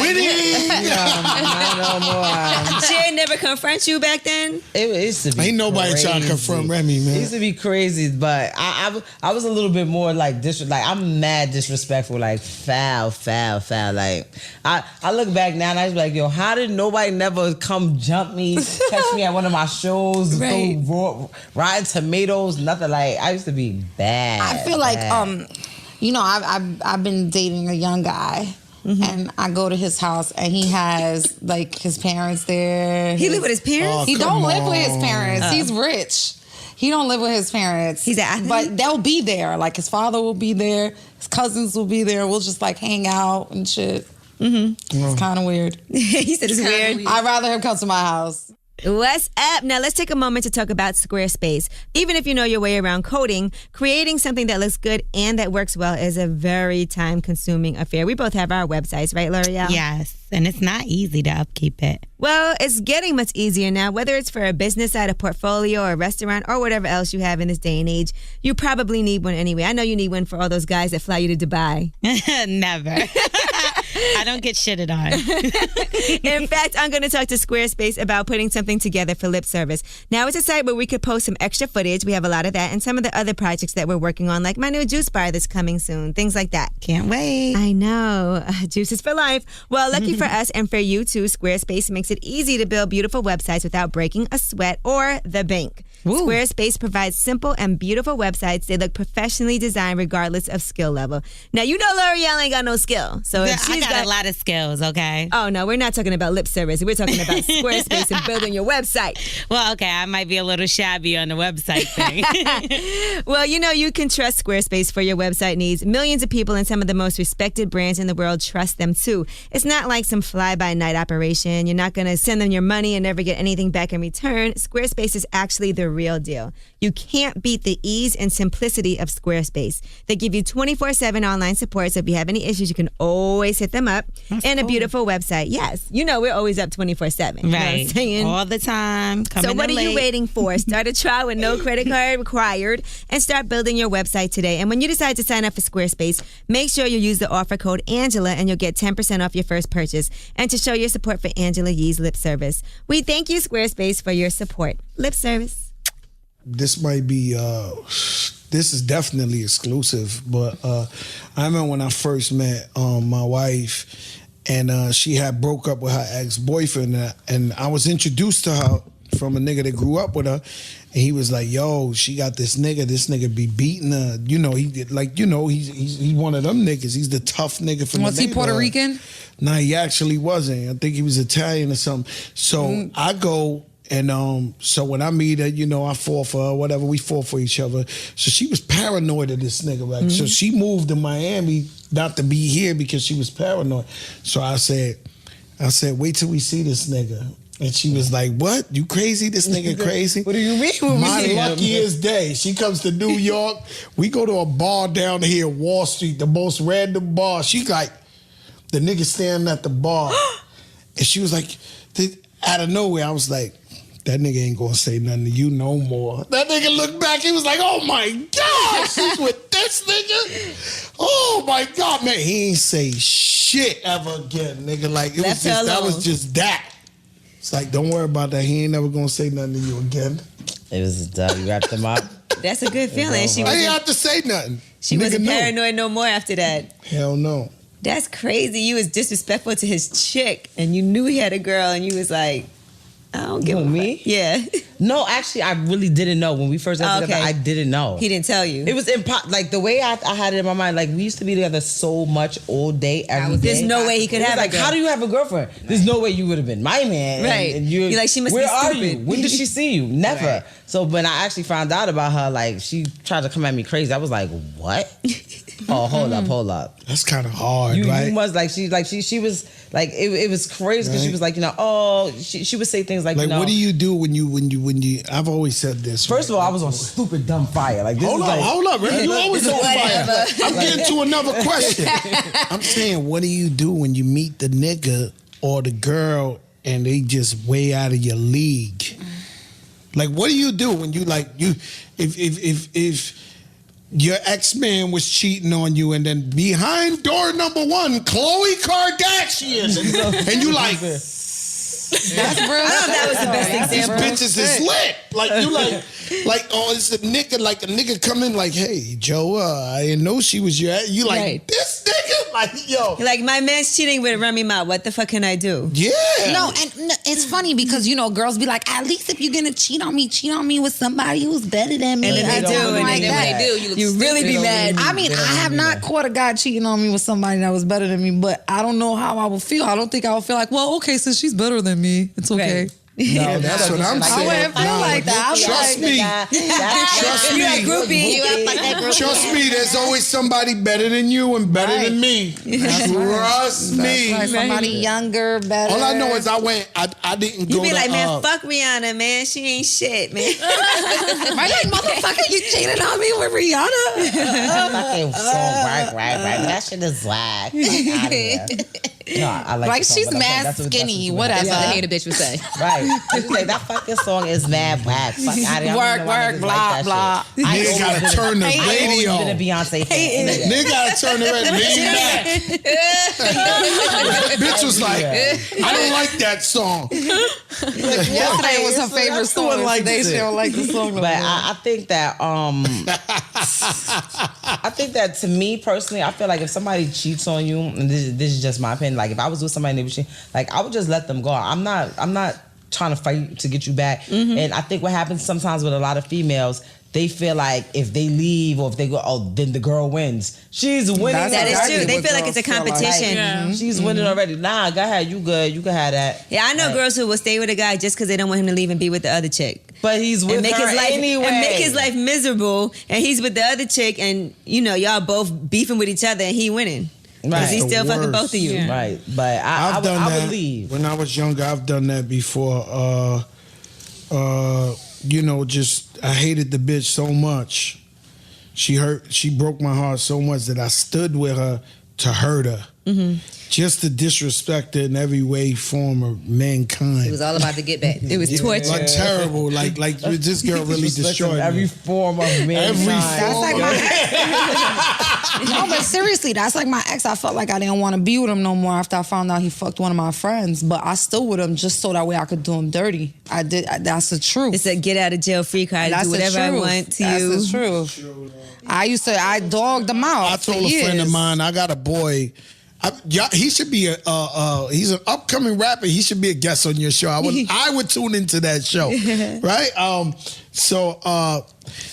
No more. She ain't never confront you back then? It used to be Ain't nobody crazy. trying to confront Remy, man. It used to be crazy, but I was a little bit more like I'm mad disrespectful, like foul. Like I look back now and I was like, yo, how did nobody never come jump me, catch me at one of my shows, right. go riding tomatoes, nothing. Like, I used to be bad. I feel like you know, I've been dating a young guy. Mm-hmm. And I go to his house, and he has like his parents there. He live with his parents? He don't live with his parents. He's rich. He don't live with his parents. He's an athlete? But they'll be there. Like, his father will be there. His cousins will be there. We'll just like hang out and shit. Mm-hmm. It's kind of weird. He said it's weird. I'd rather him come to my house. What's up? Now let's take a moment to talk about Squarespace. Even if you know your way around coding, creating something that looks good and that works well is a very time-consuming affair. We both have our websites, right, L'Oreal? Yes, and it's not easy to upkeep it. Well, it's getting much easier now. Whether it's for a business site, a portfolio, or a restaurant, or whatever else you have in this day and age, you probably need one anyway. I know you need one for all those guys that fly you to Dubai. Never. I don't get shitted on. In fact, I'm going to talk to Squarespace about putting something together for lip service. Now, it's a site where we could post some extra footage. We have a lot of that, and some of the other projects that we're working on, like my new juice bar that's coming soon, things like that. Can't wait. I know. Juices for life. Well, lucky for us and for you too, Squarespace makes it easy to build beautiful websites without breaking a sweat or the bank. Ooh. Squarespace provides simple and beautiful websites. They look professionally designed regardless of skill level. Now, you know L'Oreal ain't got no skill. So if she's got a lot of skills, okay? Oh, no, we're not talking about lip service. We're talking about Squarespace and building your website. Well, okay, I might be a little shabby on the website thing. Well, you know, you can trust Squarespace for your website needs. Millions of people and some of the most respected brands in the world trust them too. It's not like some fly-by-night operation. You're not going to send them your money and never get anything back in return. Squarespace is actually the real deal. You can't beat the ease and simplicity of Squarespace. They give you 24/7 online support, so if you have any issues, you can always hit them up. That's and cool. A beautiful website. Yes, you know we're always up 24/7. You know what I'm saying? All the time. So what are you waiting for? Start a trial with no credit card required and start building your website today. And when you decide to sign up for Squarespace, make sure you use the offer code Angela and you'll get 10% off your first purchase. And to show your support for Angela Yee's Lip Service, we thank you, Squarespace, for your support. Lip Service. This might be, this is definitely exclusive, but I remember when I first met my wife, and she had broke up with her ex-boyfriend, and I was introduced to her from a nigga that grew up with her, and he was like, yo, she got this nigga be beating her. You know, he did, like, you know, he's one of them niggas. He's the tough nigga from the neighborhood. Was he Puerto Rican? Nah, he actually wasn't. I think he was Italian or something. So I go, and so when I meet her, you know, I fall for her, whatever, we fall for each other. So she was paranoid of this nigga, right? So she moved to Miami not to be here because she was paranoid. So I said, wait till we see this nigga. And she was like, what? You crazy? This nigga crazy? What do you mean? My luckiest day. She comes to New York. We go to a bar down here, Wall Street, the most random bar. She's like, the nigga standing at the bar. And she was like, out of nowhere, I was like, that nigga ain't gonna say nothing to you no more. That nigga looked back, he was like, oh my God, she's with this nigga? Oh my God, man, he ain't say shit ever again, nigga. Like, that was just that. It's like, don't worry about that. He ain't never gonna say nothing to you again. It was done. You wrapped him up. That's a good feeling. I didn't have to say nothing. She wasn't paranoid no more after that. Hell no. That's crazy. You was disrespectful to his chick, and you knew he had a girl, and you was like, I don't give me? Yeah. No, actually, I really didn't know when we first got together. Okay. I didn't know. He didn't tell you. It was like the way I had it in my mind. Like we used to be together so much all day, every day. There's no way he could have like, how do you have a girlfriend? There's no way you would have been my man. Right. And you're like, she must where be are stupid. you? When did she see you? Never. Right. So when I actually found out about her, like she tried to come at me crazy. I was like, what? Oh, hold up. That's kind of hard, right? You must she was like it was crazy because she was like, she would say things like, what do you do when you I've always said this. First of all, I was on stupid dumb fire. Like this hold up, man. You always on fire. I'm getting to another question. I'm saying, what do you do when you meet the nigga or the girl and they just way out of your league? Like, what do you do when if your ex-man was cheating on you and then behind door number 1, Khloe Kardashian, and you like, That's real. I don't know if that was the best these example. bitches is lit. Like you oh, it's a nigga. Like a nigga come in like, hey, Joe, I didn't know she was your. You like Right. this nigga? Like yo, Like, my man's cheating with Remy Ma. What the fuck can I do? yeah. No, and it's funny because girls be like, at least if you're gonna cheat on me with somebody who's better than me. And then they or do, something and like then that. When they do, you look You really be stupid. mad. I mean, I have not caught a guy cheating on me with somebody that was better than me, but I don't know how I would feel. I don't think I would feel like, well, okay, since she's better than me, it's okay. Right. No, that's what I'm I saying. wouldn't feel like that. I'm Trust like, me. Trust You a groupie. Trust me. There's always somebody better than you and better than me. Trust me. Like somebody younger, better. All I know is I didn't go You be to, like, man, fuck Rihanna, man. She ain't shit, man. Right, like, motherfucker, you cheated on me with Rihanna. Fucking song, right. That shit is whack. Fuck outta here. No, I like the song, she's but I'm saying mad that's what skinny, you whatever. That's what the hater bitch would say. Right. She's like, that fucking song is mad whack. Fuck out of here. Work, blah, blah. Nigga gotta turn the radio. I been a Beyonce fan. Nigga gotta turn the radio. Lean back. Bitch was like, I don't like that song. Yesterday was her favorite song. Like Today she don't like the song. No But more. I think that to me personally, I feel like if somebody cheats on you, and this is just my opinion, like if I was with somebody and they was cheating, like I would just let them go. I'm not trying to fight to get you back. Mm-hmm. And I think what happens sometimes with a lot of females, they feel like if they leave or if they go, then the girl wins. She's winning. That is exactly true. They what feel like it's a girls feel like. competition. Yeah. She's winning already. Nah, go ahead. You good. You can have that. Yeah, I know Right. girls who will stay with a guy just because they don't want him to leave and be with the other chick. But he's with And make her his life anyway. and make his life miserable, and he's with the other chick, and y'all both beefing with each other, and he winning because he's The still fucking worst. both of you. Yeah. Right. But I would leave. When I was younger, I've done that before. Just I hated the bitch so much. She broke my heart so much that I stood with her to hurt her. Mm-hmm. Just to disrespect her in every way, form of mankind. It was all about the get back. It was torture. Like terrible. Like this girl really destroyed every me. form of mankind. Every That's form. like my ex. No, but seriously, that's like my ex. I felt like I didn't want to be with him no more after I found out he fucked one of my friends. But I still with him just so that way I could do him dirty. I did. That's the truth. It's a get out of jail free card. That's Do the whatever I truth. want to That's you. the truth. I dogged him out. I told a friend of mine, I got a boy. He should be he's an upcoming rapper. He should be a guest on your show. I would tune into that show, right? So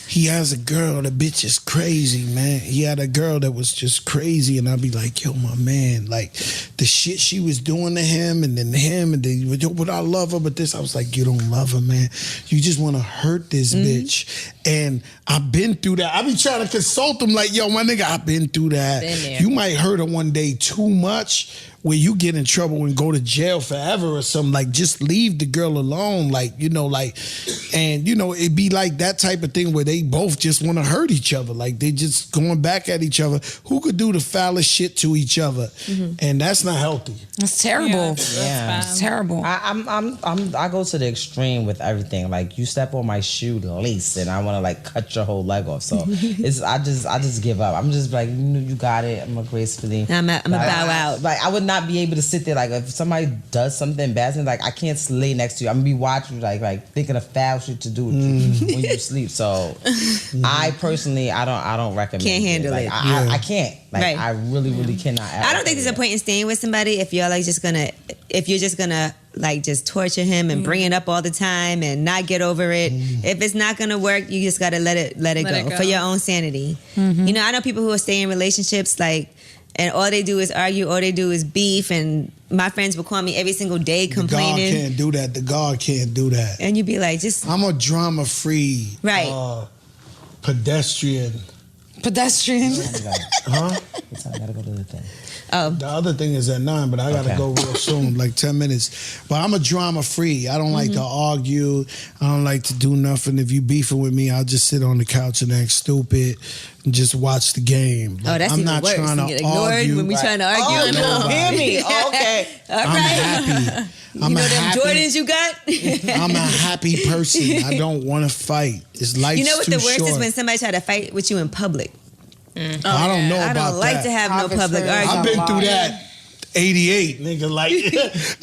he has a girl. The bitch is crazy, man. He had a girl that was just crazy, and I'd be like, yo, my man, like the shit she was doing to him, and then yo, but I love her, but this, I was like, you don't love her, man. You just want to hurt this bitch. And I've been through that. I be trying to consult him, like, yo, my nigga, I've been through that. Been there. You might hurt her one day too much, where you get in trouble and go to jail forever or something. Like, just leave the girl alone. Like, and it'd be like that type of thing where they both just want to hurt each other. Like, they just going back at each other. Who could do the foulest shit to each other? And that's not healthy. It's terrible. Yeah. It's terrible. I go to the extreme with everything. Like, you step on my shoe lace and I want to like cut your whole leg off. So I just give up. I'm just like, you got it. I'm a gracefully. I'm a bow out. Like, I would not be able to sit there. Like, if somebody does something bad, like, I can't lay next to you. I'm gonna be watching, like thinking of foul shit to do with you when you sleep. So I personally, I don't recommend. Can't handle like, it. I can't. Like, Right. I really cannot. I don't think there's a point in staying with somebody if you're just gonna like just torture him and bring it up all the time and not get over it. If it's not gonna work, you just gotta let it go for your own sanity. You know, I know people who stay in relationships like, and all they do is argue, all they do is beef, and my friends will call me every single day complaining. God can't do that. The God can't do that. And you be like, just I'm a drama-free, right. Pedestrian. Huh? I gotta go to the thing. The other thing is at 9, but I gotta go real soon, like 10 minutes. But I'm a drama-free. I don't like to argue. I don't like to do nothing. If you beefing with me, I'll just sit on the couch and act stupid and just watch the game. But that's I'm even not worse. trying You to get ignored argue. when we trying to argue. Oh, no, hear me. Oh, okay. All I'm happy. I'm you know a them happy, Jordans you got? I'm a happy person. I don't want to fight. It's life's You know what too the worst short. is when somebody try to fight with you in public. I don't know I about don't like that. to have no public argument. I've been through that. 88, nigga. Like,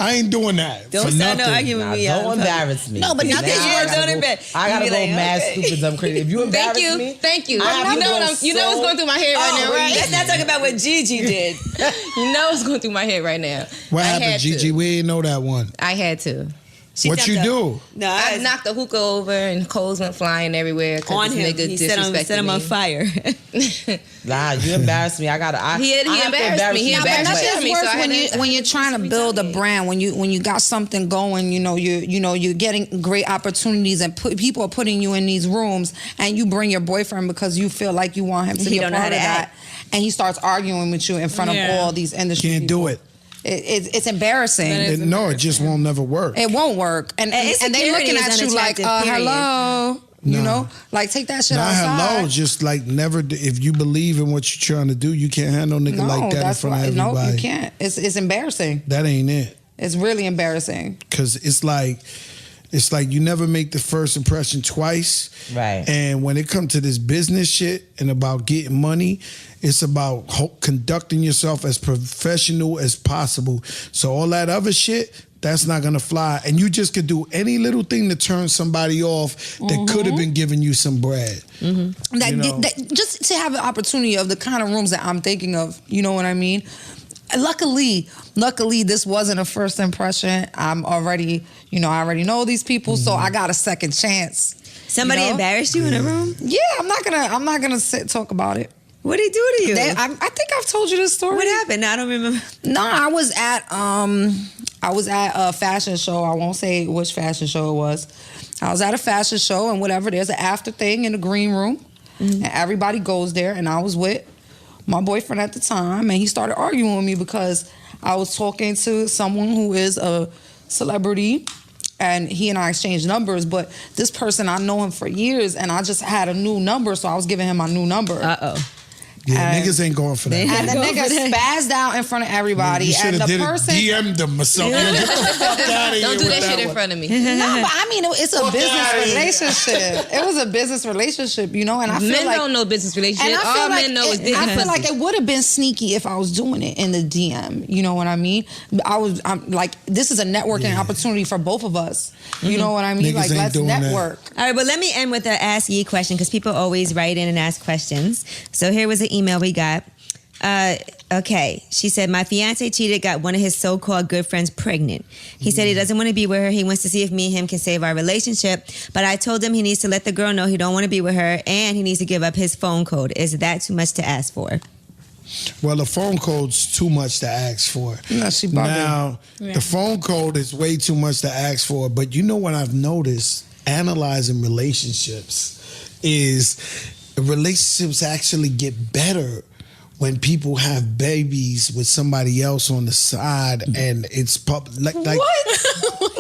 I ain't doing that. Don't for start no nothing. argument with me. Don't embarrass me. No, but Now nothing. I gotta Don't go- embarrass. I gotta You go be like, mad, okay. stupid, dumb, crazy. If you embarrass me, Thank you. I have to go You know what's going through my head right now, right? Let's not talk about what Gigi did. You know what's going through my head right now. What I happened, had Gigi? to. We didn't know that one. I had to. What you do? No, I knocked the hookah over and coals went flying everywhere because on this him. nigga He set him disrespected on me. fire. nah, you embarrass me. I gotta. He I have to embarrassed me. He you back, embarrassed but- That's me, just so I worse had to- when you're trying to build a brand. When you got something going, you're getting great opportunities, and people are putting you in these rooms, and you bring your boyfriend because you feel like you want him to He be a don't know part how of to that, act. and he starts arguing with you in front of all these industry Can't people. do it. It's embarrassing. No, it just won't never work. It won't work, and they insecurity looking is at you like, unattractive, period. hello, you Nah. know, like take that shit Not outside. hello, just like never. If you believe in what you're trying to do, you can't handle nigga No, like that in that's front why. of No, everybody. you can't. It's embarrassing. That ain't it. It's really embarrassing. Because it's like you never make the first impression twice. Right. And when it comes to this business shit and about getting money, it's about conducting yourself as professional as possible. So all that other shit, that's not gonna fly. And you just could do any little thing to turn somebody off that could have been giving you some bread. That just to have an opportunity of the kind of rooms that I'm thinking of, you know what I mean? Luckily, this wasn't a first impression. I already know these people, so I got a second chance. Somebody embarrassed you in a room? Yeah, I'm not gonna talk about it. What did he do to you? I think I've told you this story. What happened? I don't remember. No, I was at a fashion show. I won't say which fashion show it was. I was at a fashion show and whatever. There's an after thing in the green room, and everybody goes there. And I was with my boyfriend at the time, and he started arguing with me because I was talking to someone who is a celebrity, and he and I exchanged numbers. But this person, I know him for years, and I just had a new number, so I was giving him my new number. Yeah, And- niggas ain't going for that. And the nigga spazzed out in front of everybody. You should And have the did person. it, DM'd them or something. Get the fuck out of here Don't do with that shit in one. front of me. No, but I mean, it's a Fuck business outta here. relationship. It was a business relationship, you know, and I feel Men like. don't know business And relationship. I feel All like men know is dick I and feel like pussy. it would have been sneaky if I was doing it in the DM. You know what I mean? I'm like, this is a networking opportunity for both of us. You know what I mean? Niggas Like, ain't let's doing that. network. All right, but let me end with an Ask Ye question because people always write in and ask questions. So here was the email we got. Okay, she said, my fiance cheated, got one of his so-called good friends pregnant. He said he doesn't want to be with her. He wants to see if me and him can save our relationship. But I told him he needs to let the girl know he don't want to be with her and he needs to give up his phone code. Is that too much to ask for? Well, the phone code's too much to ask for. No, she bugging. Now, the phone code is way too much to ask for. But you know what I've noticed analyzing relationships is relationships actually get better when people have babies with somebody else on the side and it's like What? yo,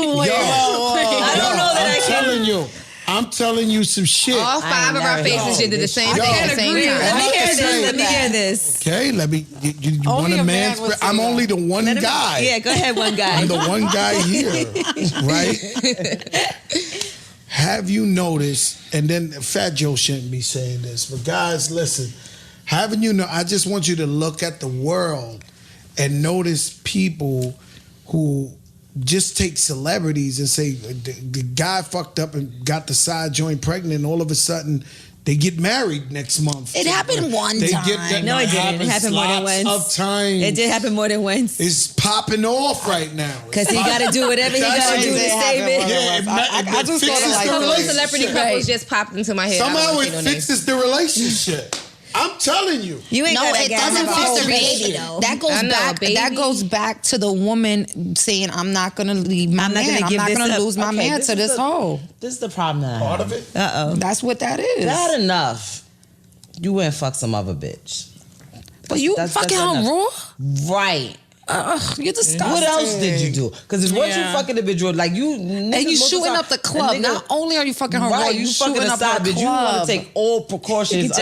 I don't know that I'm telling you some shit. All five of our faces did the same thing at the same Let time. me hear to say this. Let me that. hear this. Okay, let me. You Only want a a man man's? would say I'm that. only the one Let him- guy. Yeah, go ahead, one guy. I'm the one guy here, right? Have you noticed? And then Fat Joe shouldn't be saying this, but guys, listen. Haven't you know? I just want you to look at the world and notice people who just take celebrities and say the guy fucked up and got the side joint pregnant, and all of a sudden They get married next month. It happened one They time. Get that, No, it didn't. It happens happened more than lots once. Of times. It did happen more than once. It's popping off right now. Because he got to do whatever he That's got to what do to it save it. Yeah, I just fixes thought like the Couple of relationship. celebrity couples just popped into my head. I don't Somehow wanna it say no names. fixes the relationship. I'm telling you. You ain't No, got that it guy doesn't have a fix whole the baby, though. That goes I know, back. baby. That goes back to the woman saying, "I'm not gonna leave my I'm not man. gonna I'm give not this gonna up." lose my Okay, man this to is this the- hoe." This is the problem that I Part have. of it. Uh-oh. That's what that is. That enough. You went and fuck some other bitch. But you That's fucking her enough. raw? Right. You're disgusting. What else did you do? Because if once you Yeah. fucking the bitch, raw, like you, And you shooting up the club. Not only are you fucking her raw, right? you You fucking shooting a up her side bitch. You want club. to take all precautions.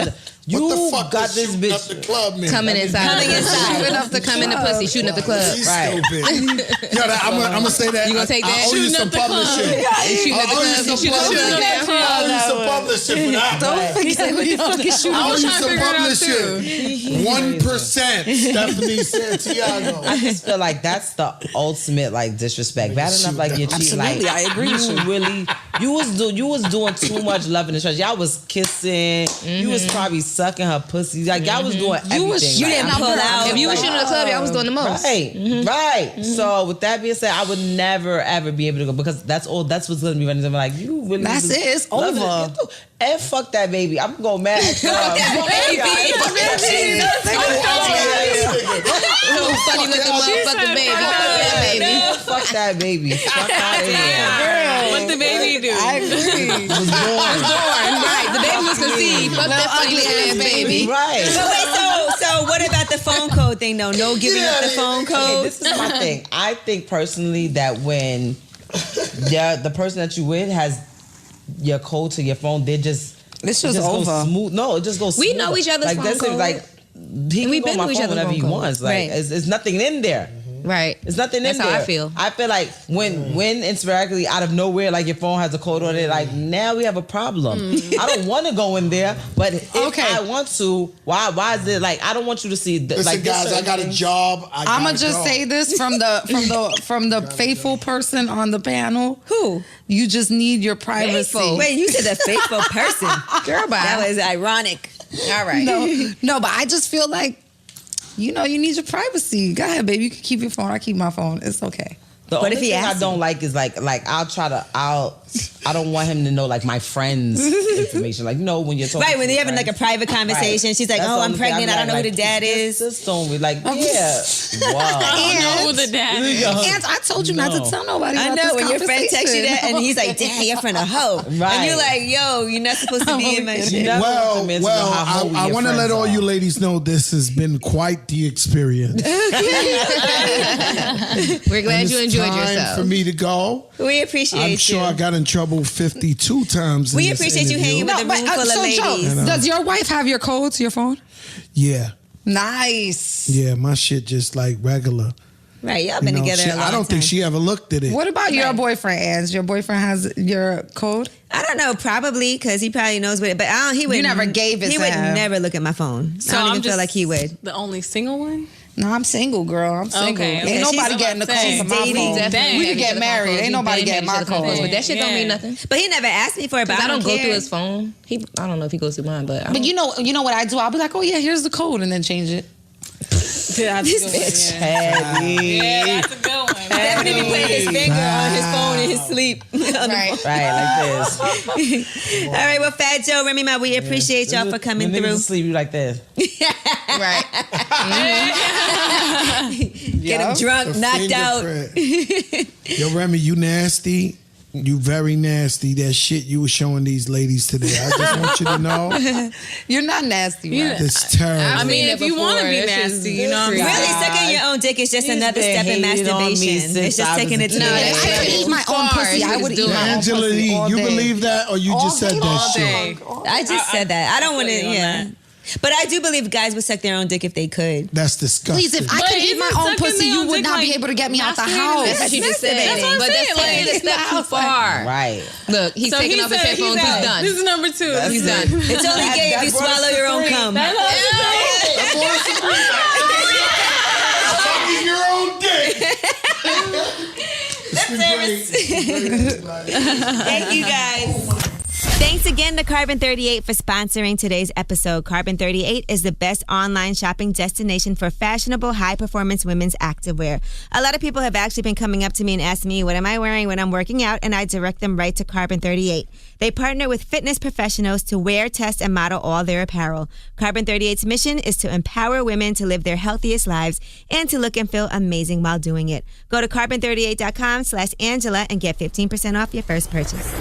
You What the fuck got is this shooting up bitch. the club, man? Coming inside. Shooting up the Shooting coming the pussy. Shooting up the club. She's Right. stupid. Yo, I'm gonna say that. You gonna take that? I owe you Shooting some up the club. publishing. Shooting I up the owe you club. some Shooting up the publishing. club. I owe you some publishing for that. Don't forget what you fucking shooting I owe up. you trying to some figure it out, publishing. 1%. Stephanie Santiago. I just feel like that's the ultimate like disrespect. Bad enough like you cheat. Absolutely, Like I agree with you you. really, you was doing too much love in the church. Y'all was kissing. You was probably sucking her pussy. Like y'all was doing everything. You Like, didn't I'm pull not- out. If you was like, shooting the club, y'all was doing the most. Right, right. So with that being said, I would never ever be able to go because that's all. That's what's gonna be running. I'm like, you really. That's was it, it's loving over. And fuck that baby. I'm gonna go mad. Fuck So funny looking motherfucking baby. Fuck that baby. Fuck that baby. Fuck out of here. What the baby do? I agree. Was born. Right. The baby was conceived. Fuck that funny ass baby. Right. But wait, so what about the phone code thing, though? No giving up the phone Okay, code? this is my thing. I think personally that when the person that you with has your code to your phone, they just It's it just goes over. smooth. No, it just goes. We smoother. know each other's like phone that's it, code. like he And can we've go on been my to each phone other's whenever phone he code. wants. Like Right. it's nothing in there. Right. There's nothing That's in there. how I feel. I feel like when interactively out of nowhere, like your phone has a code on it, like now we have a problem. I don't want to go in there, but if Okay. I want to, why is it like I don't want you to see? Listen, Like this guys, I certain got a thing. job. I'm gonna just say this from the faithful person on the panel. Who? You just need your privacy. Faithful. Wait, you said a faithful person. Girl, bye. That was ironic. All right. No, but I just feel like, you need your privacy. Go ahead, baby. You can keep your phone. I keep my phone. It's okay. The What only if he thing I asks don't like is like I don't want him to know like my friends' information. Like when you're talking Right, when to they're having like a private conversation, she's like, That's oh, the I'm only thing pregnant. I'd I be don't know who the dad is. Just don't be like, yeah, wow. I don't know who the dad is. And I told you not to tell nobody I about know, this when your friend texts you that conversation. and he's like, damn, your friend a hoe. And Right. you're like, yo, you're not supposed to be in my You shit. never want the man to know how holy I your want to let friends all are. you ladies know this has been quite the experience. We're glad And you it's enjoyed time yourself. for me to go. We appreciate I'm you. sure I got in trouble 52 times. We in this appreciate you interview. hanging with a room full of so, Joe, ladies. does your wife have your code to your phone? Yeah, Nice. yeah, my shit just like regular. Right, y'all been together a long I don't think time. she ever looked at it. What about your Right. boyfriend, Ans? Your boyfriend has your code? I don't know, probably because he probably knows what it. But he would. You never gave it He to would him. never look at my phone. So I don't I'm even feel just like he would. The only single one? No, I'm single, girl. I'm single. Okay, Ain't okay. nobody She's getting the code saying from my dating. phone. Definitely We had could each get other's married. phone codes. Ain't We nobody been getting had my each other's phone codes, code. But that shit don't Yeah. mean nothing. But he never asked me for it. But I don't go care. through his phone. I don't know if he goes through mine, but But you know what I do? I'll be like, oh yeah, here's the code, and then change it. Yeah, that's a good one, yeah. Yeah, that's a good one. Stephanie be putting his finger on his phone in his sleep. Right. Right, like this. All right, well, Fat Joe, Remy Ma, we appreciate y'all for coming when niggas through. asleep, you like this. right. Get him drunk, A knocked out. fingerprint. Yo, Remy, you nasty. You very nasty. That shit you were showing these ladies today. I just want you to know. You're not nasty, You- right? It's terrible. I mean, seen if it you want to before. be That shit's nasty, you know what I'm Really, saying? sucking your own dick is just He's another been step in hating on me masturbation. since It's just I taking was it to a the kid. next I would level. eat my own pussy. I would eat my own Angela pussy Lee, all you day. believe that, or you All just said day, that all shit? day. I just said that. I don't want to, feel you on yeah. But I do believe guys would suck their own dick if they could. That's disgusting. Please, if I But could eat my isn't own sucking pussy, their you own would dick not be like able to get me out the masturbating? house. That's what you just said. That's what I'm but that's saying, taking it a like- step too far. Right. Look, he's So taking he off his said headphones. he's He's out. done. This is number 2. He's done. It's only gay if you swallow your own cum. Sucking your own dick. It's been great. Thank you guys. Thanks again to Carbon 38 for sponsoring today's episode. Carbon 38 is the best online shopping destination for fashionable, high-performance women's activewear. A lot of people have actually been coming up to me and asking me, what am I wearing when I'm working out? And I direct them right to Carbon 38. They partner with fitness professionals to wear, test, and model all their apparel. Carbon 38's mission is to empower women to live their healthiest lives and to look and feel amazing while doing it. Go to carbon38.com/Angela and get 15% off your first purchase.